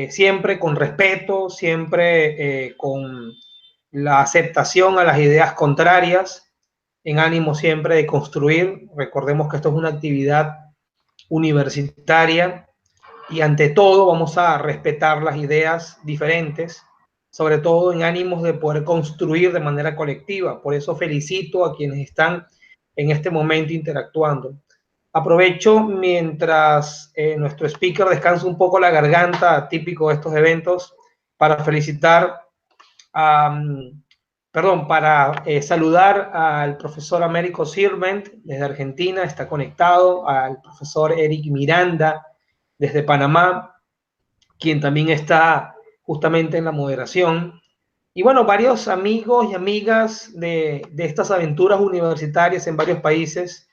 Speaker 1: siempre con respeto, siempre con la aceptación a las ideas contrarias, en ánimo siempre de construir. Recordemos que esto es una actividad universitaria y ante todo vamos a respetar las ideas diferentes, sobre todo en ánimos de poder construir de manera colectiva. Por eso felicito a quienes están en este momento interactuando. Aprovecho mientras nuestro speaker descansa un poco la garganta, típico de estos eventos, para felicitar para saludar al profesor Américo Sirvent desde Argentina, está conectado, al profesor Eric Miranda desde Panamá, quien también está justamente en la moderación. Y bueno, varios amigos y amigas de estas aventuras universitarias en varios países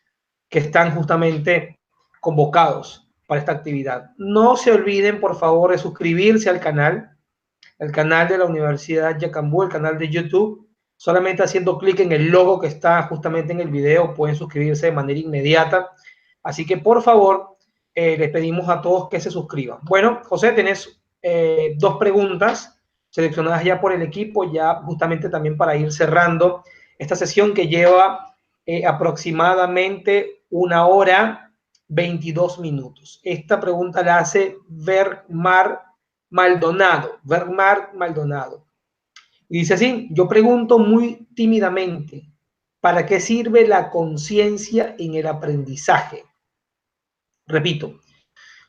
Speaker 1: que están justamente convocados para esta actividad. No se olviden, por favor, de suscribirse al canal, el canal de la Universidad Yacambú, el canal de YouTube. Solamente haciendo clic en el logo que está justamente en el video pueden suscribirse de manera inmediata. Así que por favor, les pedimos a todos que se suscriban. Bueno, José, tenés dos preguntas seleccionadas ya por el equipo, ya justamente también para ir cerrando esta sesión que lleva aproximadamente 1 hora 22 minutos. Esta pregunta la hace Vermar Maldonado. Y dice así, yo pregunto muy tímidamente, ¿para qué sirve la conciencia en el aprendizaje? Repito,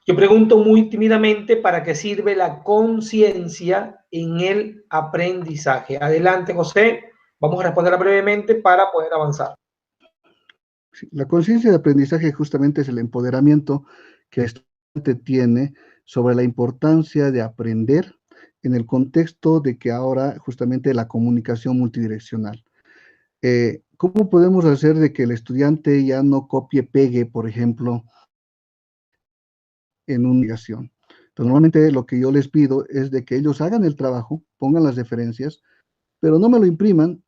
Speaker 1: yo pregunto muy tímidamente, ¿para qué sirve la conciencia en el aprendizaje? Adelante, José. Vamos a responderla brevemente para poder avanzar.
Speaker 2: La conciencia de aprendizaje justamente es el empoderamiento que el estudiante tiene sobre la importancia de aprender en el contexto de que ahora justamente la comunicación multidireccional. ¿Cómo podemos hacer de que el estudiante ya no copie-pegue, por ejemplo, en una investigación? Entonces, normalmente lo que yo les pido es de que ellos hagan el trabajo, pongan las referencias, pero no me lo impriman,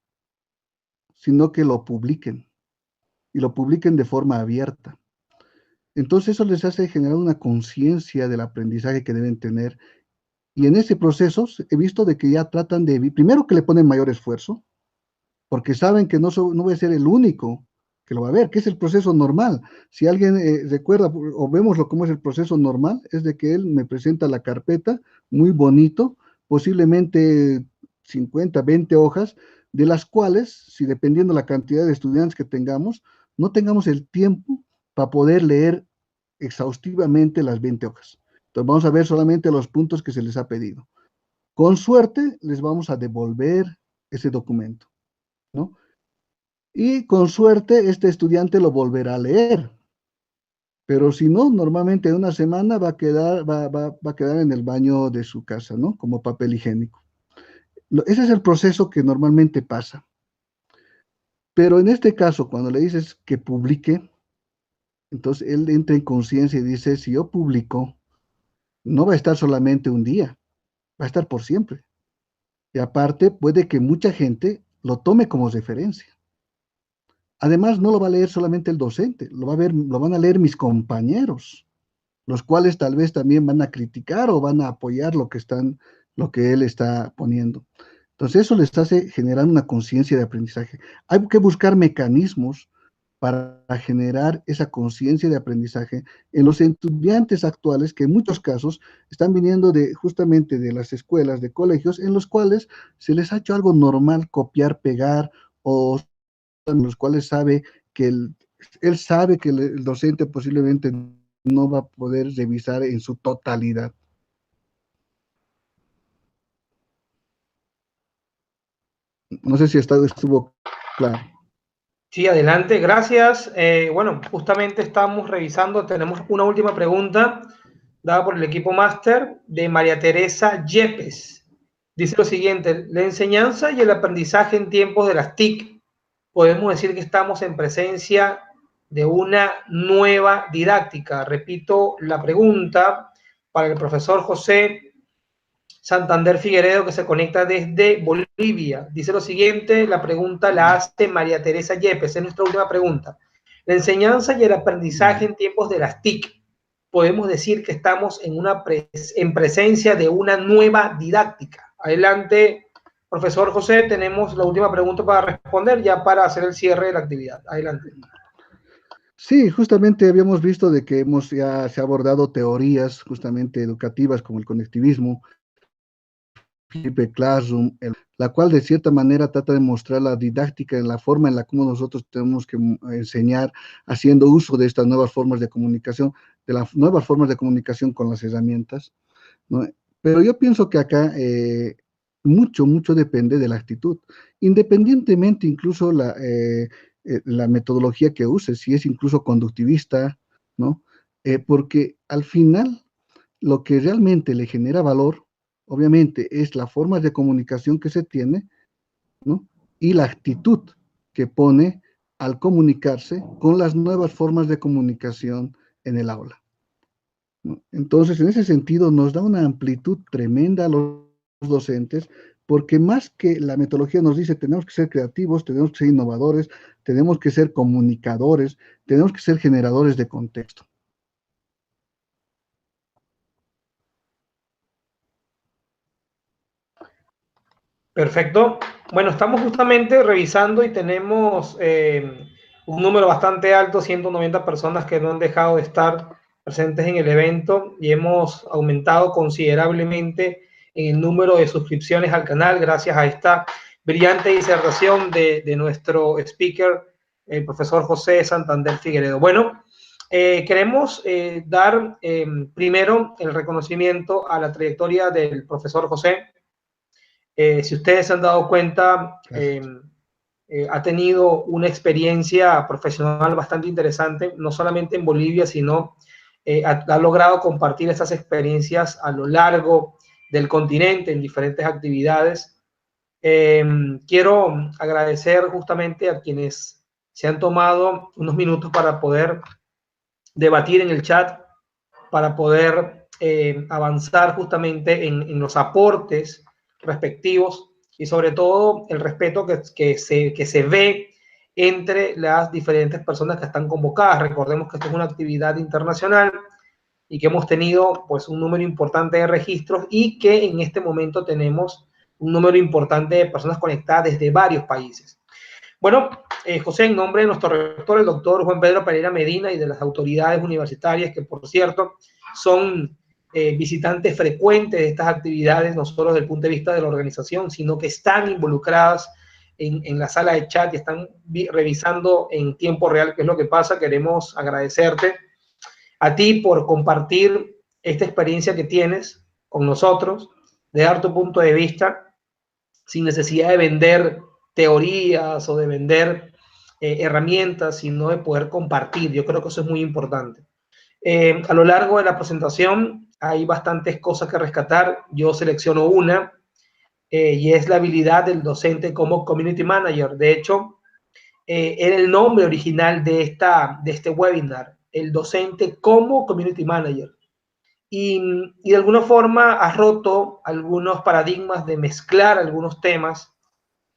Speaker 2: sino que lo publiquen, y lo publiquen de forma abierta. Entonces eso les hace generar una conciencia del aprendizaje que deben tener. Y en ese proceso he visto de que ya tratan de, primero que le ponen mayor esfuerzo, porque saben que no voy a ser el único que lo va a ver, que es el proceso normal. Si alguien recuerda o vemoslo como es el proceso normal, es de que él me presenta la carpeta muy bonito, posiblemente 50, 20 hojas, de las cuales, si dependiendo la cantidad de estudiantes que tengamos, no tengamos el tiempo para poder leer exhaustivamente las 20 hojas. Entonces vamos a ver solamente los puntos que se les ha pedido. Con suerte les vamos a devolver ese documento, ¿no? Y con suerte este estudiante lo volverá a leer. Pero si no, normalmente en una semana va a quedar en el baño de su casa, ¿no? Como papel higiénico. Ese es el proceso que normalmente pasa. Pero en este caso, cuando le dices que publique, entonces él entra en conciencia y dice, si yo publico, no va a estar solamente un día, va a estar por siempre. Y aparte, puede que mucha gente lo tome como referencia. Además, no lo va a leer solamente el docente, lo van a leer mis compañeros, los cuales tal vez también van a criticar o van a apoyar lo que él está poniendo. Entonces, eso les hace generar una conciencia de aprendizaje. Hay que buscar mecanismos para generar esa conciencia de aprendizaje en los estudiantes actuales que en muchos casos están viniendo justamente de las escuelas, de colegios, en los cuales se les ha hecho algo normal copiar, pegar, o en los cuales él sabe que el docente posiblemente no va a poder revisar en su totalidad. No sé si estuvo claro.
Speaker 1: Sí, adelante, gracias. Bueno, justamente estamos revisando, tenemos una última pregunta dada por el equipo máster de María Teresa Yepes. Dice lo siguiente, la enseñanza y el aprendizaje en tiempos de las TIC, podemos decir que estamos en presencia de una nueva didáctica. Repito la pregunta para el profesor José Santander Figueredo, que se conecta desde Bolivia. Dice lo siguiente, la pregunta la hace María Teresa Yepes, es nuestra última pregunta. La enseñanza y el aprendizaje en tiempos de las TIC, podemos decir que estamos en presencia de una nueva didáctica. Adelante, profesor José, tenemos la última pregunta para responder, ya para hacer el cierre de la actividad. Adelante.
Speaker 2: Sí, justamente habíamos visto de que ya se ha abordado teorías justamente educativas como el conectivismo, Flip Classroom, la cual de cierta manera trata de mostrar la didáctica en la forma en la como nosotros tenemos que enseñar, haciendo uso de estas nuevas formas de comunicación, de las nuevas formas de comunicación con las herramientas, ¿no? Pero yo pienso que acá mucho depende de la actitud, independientemente incluso la metodología que uses, si es incluso conductivista, ¿no? Porque al final lo que realmente le genera valor, obviamente, es la forma de comunicación que se tiene, ¿no? Y la actitud que pone al comunicarse con las nuevas formas de comunicación en el aula, ¿no? Entonces, en ese sentido, nos da una amplitud tremenda a los docentes, porque más que la metodología nos dice, tenemos que ser creativos, tenemos que ser innovadores, tenemos que ser comunicadores, tenemos que ser generadores de contexto.
Speaker 1: Perfecto. Bueno, estamos justamente revisando y tenemos un número bastante alto, 190 personas que no han dejado de estar presentes en el evento y hemos aumentado considerablemente en el número de suscripciones al canal gracias a esta brillante disertación de nuestro speaker, el profesor José Santander Figueredo. Bueno, queremos dar primero el reconocimiento a la trayectoria del profesor José. Si ustedes se han dado cuenta, ha tenido una experiencia profesional bastante interesante, no solamente en Bolivia, sino ha logrado compartir esas experiencias a lo largo del continente en diferentes actividades. Quiero agradecer justamente a quienes se han tomado unos minutos para poder debatir en el chat, para poder avanzar justamente en los aportes respectivos y sobre todo el respeto que se ve entre las diferentes personas que están convocadas. Recordemos que esto es una actividad internacional y que hemos tenido pues un número importante de registros y que en este momento tenemos un número importante de personas conectadas desde varios países. Bueno, José, en nombre de nuestro rector, el doctor Juan Pedro Pereira Medina, y de las autoridades universitarias, que por cierto son visitantes frecuentes de estas actividades, no solo desde el punto de vista de la organización, sino que están involucradas en la sala de chat y están revisando en tiempo real qué es lo que pasa. Queremos agradecerte a ti por compartir esta experiencia que tienes con nosotros, de dar tu punto de vista sin necesidad de vender teorías o de vender herramientas, sino de poder compartir. Yo creo que eso es muy importante. A lo largo de la presentación hay bastantes cosas que rescatar. Yo selecciono una y es la habilidad del docente como Community Manager. De hecho, era el nombre original de este webinar, el docente como Community Manager. Y de alguna forma ha roto algunos paradigmas de mezclar algunos temas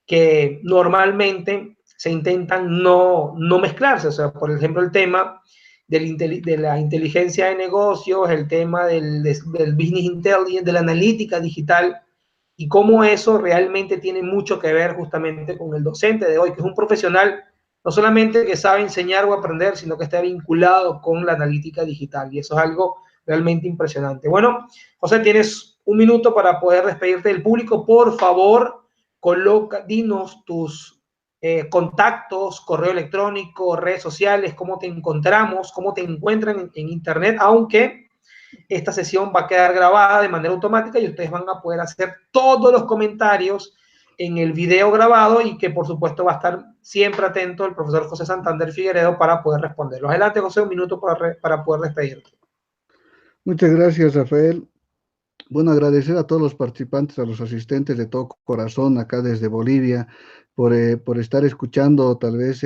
Speaker 1: que normalmente se intentan no mezclarse. O sea, por ejemplo, el tema de la inteligencia de negocios, el tema del business intelligence, de la analítica digital, y cómo eso realmente tiene mucho que ver justamente con el docente de hoy, que es un profesional no solamente que sabe enseñar o aprender, sino que está vinculado con la analítica digital, y eso es algo realmente impresionante. Bueno, José, tienes un minuto para poder despedirte del público. Por favor, dinos tus contactos, correo electrónico, redes sociales, cómo te encontramos, cómo te encuentran en internet, aunque esta sesión va a quedar grabada de manera automática y ustedes van a poder hacer todos los comentarios en el video grabado, y que por supuesto va a estar siempre atento el profesor José Santander Figueredo para poder responderlos. Adelante, José, un minuto para poder despedirte.
Speaker 2: Muchas gracias, Rafael. Bueno, agradecer a todos los participantes, a los asistentes de todo corazón acá desde Bolivia, por estar escuchando tal vez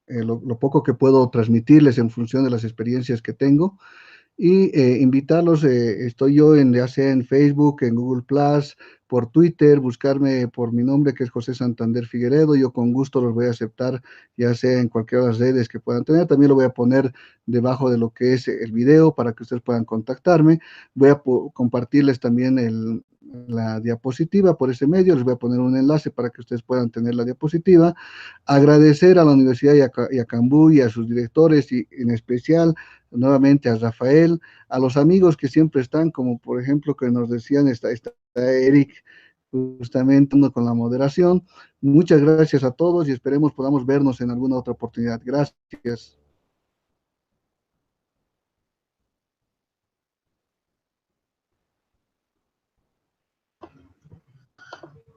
Speaker 2: lo poco que puedo transmitirles en función de las experiencias que tengo. Y invitarlos, estoy yo ya sea en Facebook, en Google Plus, por Twitter, buscarme por mi nombre, que es José Santander Figueredo. Yo con gusto los voy a aceptar, ya sea en cualquiera de las redes que puedan tener. También lo voy a poner debajo de lo que es el video para que ustedes puedan contactarme. Voy a compartirles también la diapositiva por ese medio. Les voy a poner un enlace para que ustedes puedan tener la diapositiva. Agradecer a la Universidad Yacambú y a sus directores, y en especial nuevamente a Rafael, a los amigos que siempre están, como por ejemplo que nos decían esta Eric, justamente con la moderación. Muchas gracias a todos y esperemos podamos vernos en alguna otra oportunidad. Gracias.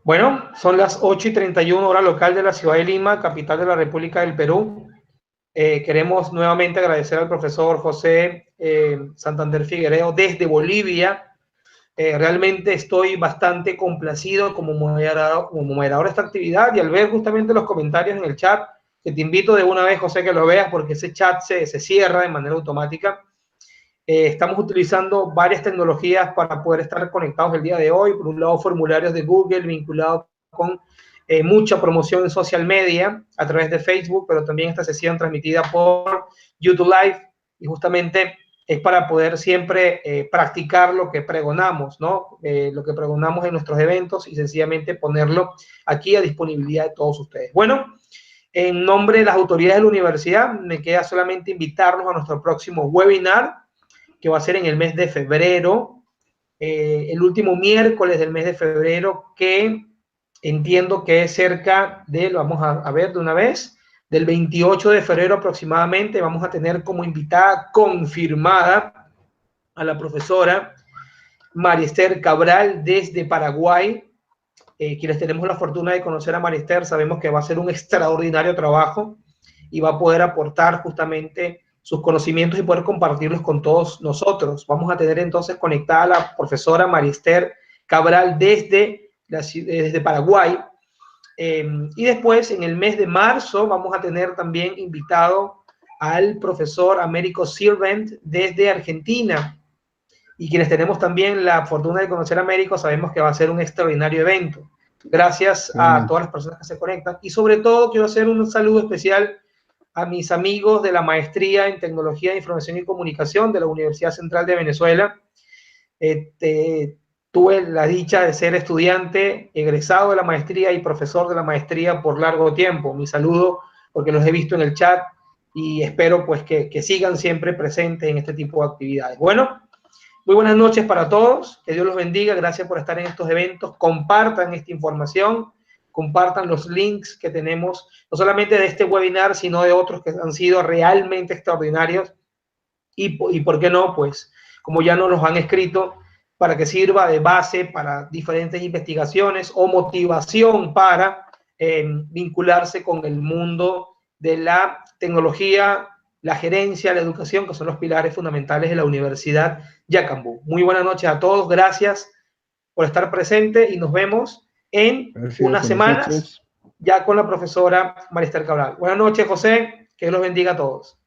Speaker 1: Bueno, son las 8:31 hora local de la ciudad de Lima, capital de la República del Perú. Queremos nuevamente agradecer al profesor José Santander Figueiredo desde Bolivia. Realmente estoy bastante complacido como moderador de esta actividad y al ver justamente los comentarios en el chat, que te invito de una vez, José, que lo veas porque ese chat se cierra de manera automática. Estamos utilizando varias tecnologías para poder estar conectados el día de hoy. Por un lado, formularios de Google vinculados con mucha promoción en social media a través de Facebook, pero también esta sesión transmitida por YouTube Live y justamente es para poder siempre practicar lo que pregonamos, ¿no? Lo que pregonamos en nuestros eventos y sencillamente ponerlo aquí a disponibilidad de todos ustedes. Bueno, en nombre de las autoridades de la universidad, me queda solamente invitarlos a nuestro próximo webinar, que va a ser en el mes de febrero, el último miércoles del mes de febrero, que entiendo que es cerca de, lo vamos a ver de una vez, del 28 de febrero aproximadamente. Vamos a tener como invitada confirmada a la profesora Mariester Cabral desde Paraguay. Quienes tenemos la fortuna de conocer a Mariester sabemos que va a hacer un extraordinario trabajo y va a poder aportar justamente sus conocimientos y poder compartirlos con todos nosotros. Vamos a tener entonces conectada a la profesora Mariester Cabral desde Paraguay. Y después, en el mes de marzo, vamos a tener también invitado al profesor Américo Sirvent desde Argentina. Y quienes tenemos también la fortuna de conocer a Américo, sabemos que va a ser un extraordinario evento. Gracias a todas las personas que se conectan. Y sobre todo, quiero hacer un saludo especial a mis amigos de la maestría en Tecnología de Información y Comunicación de la Universidad Central de Venezuela. Tuve la dicha de ser estudiante, egresado de la maestría y profesor de la maestría por largo tiempo. Mi saludo porque los he visto en el chat y espero pues que sigan siempre presentes en este tipo de actividades. Bueno, muy buenas noches para todos, que Dios los bendiga, gracias por estar en estos eventos, compartan esta información, compartan los links que tenemos, no solamente de este webinar, sino de otros que han sido realmente extraordinarios y por qué no, pues, como ya nos los han escrito, para que sirva de base para diferentes investigaciones o motivación para vincularse con el mundo de la tecnología, la gerencia, la educación, que son los pilares fundamentales de la Universidad Yacambú. Muy buenas noches a todos, gracias por estar presente y nos vemos en unas semanas ya con la profesora Mariester Cabral. Buenas noches, José, que Dios los bendiga a todos.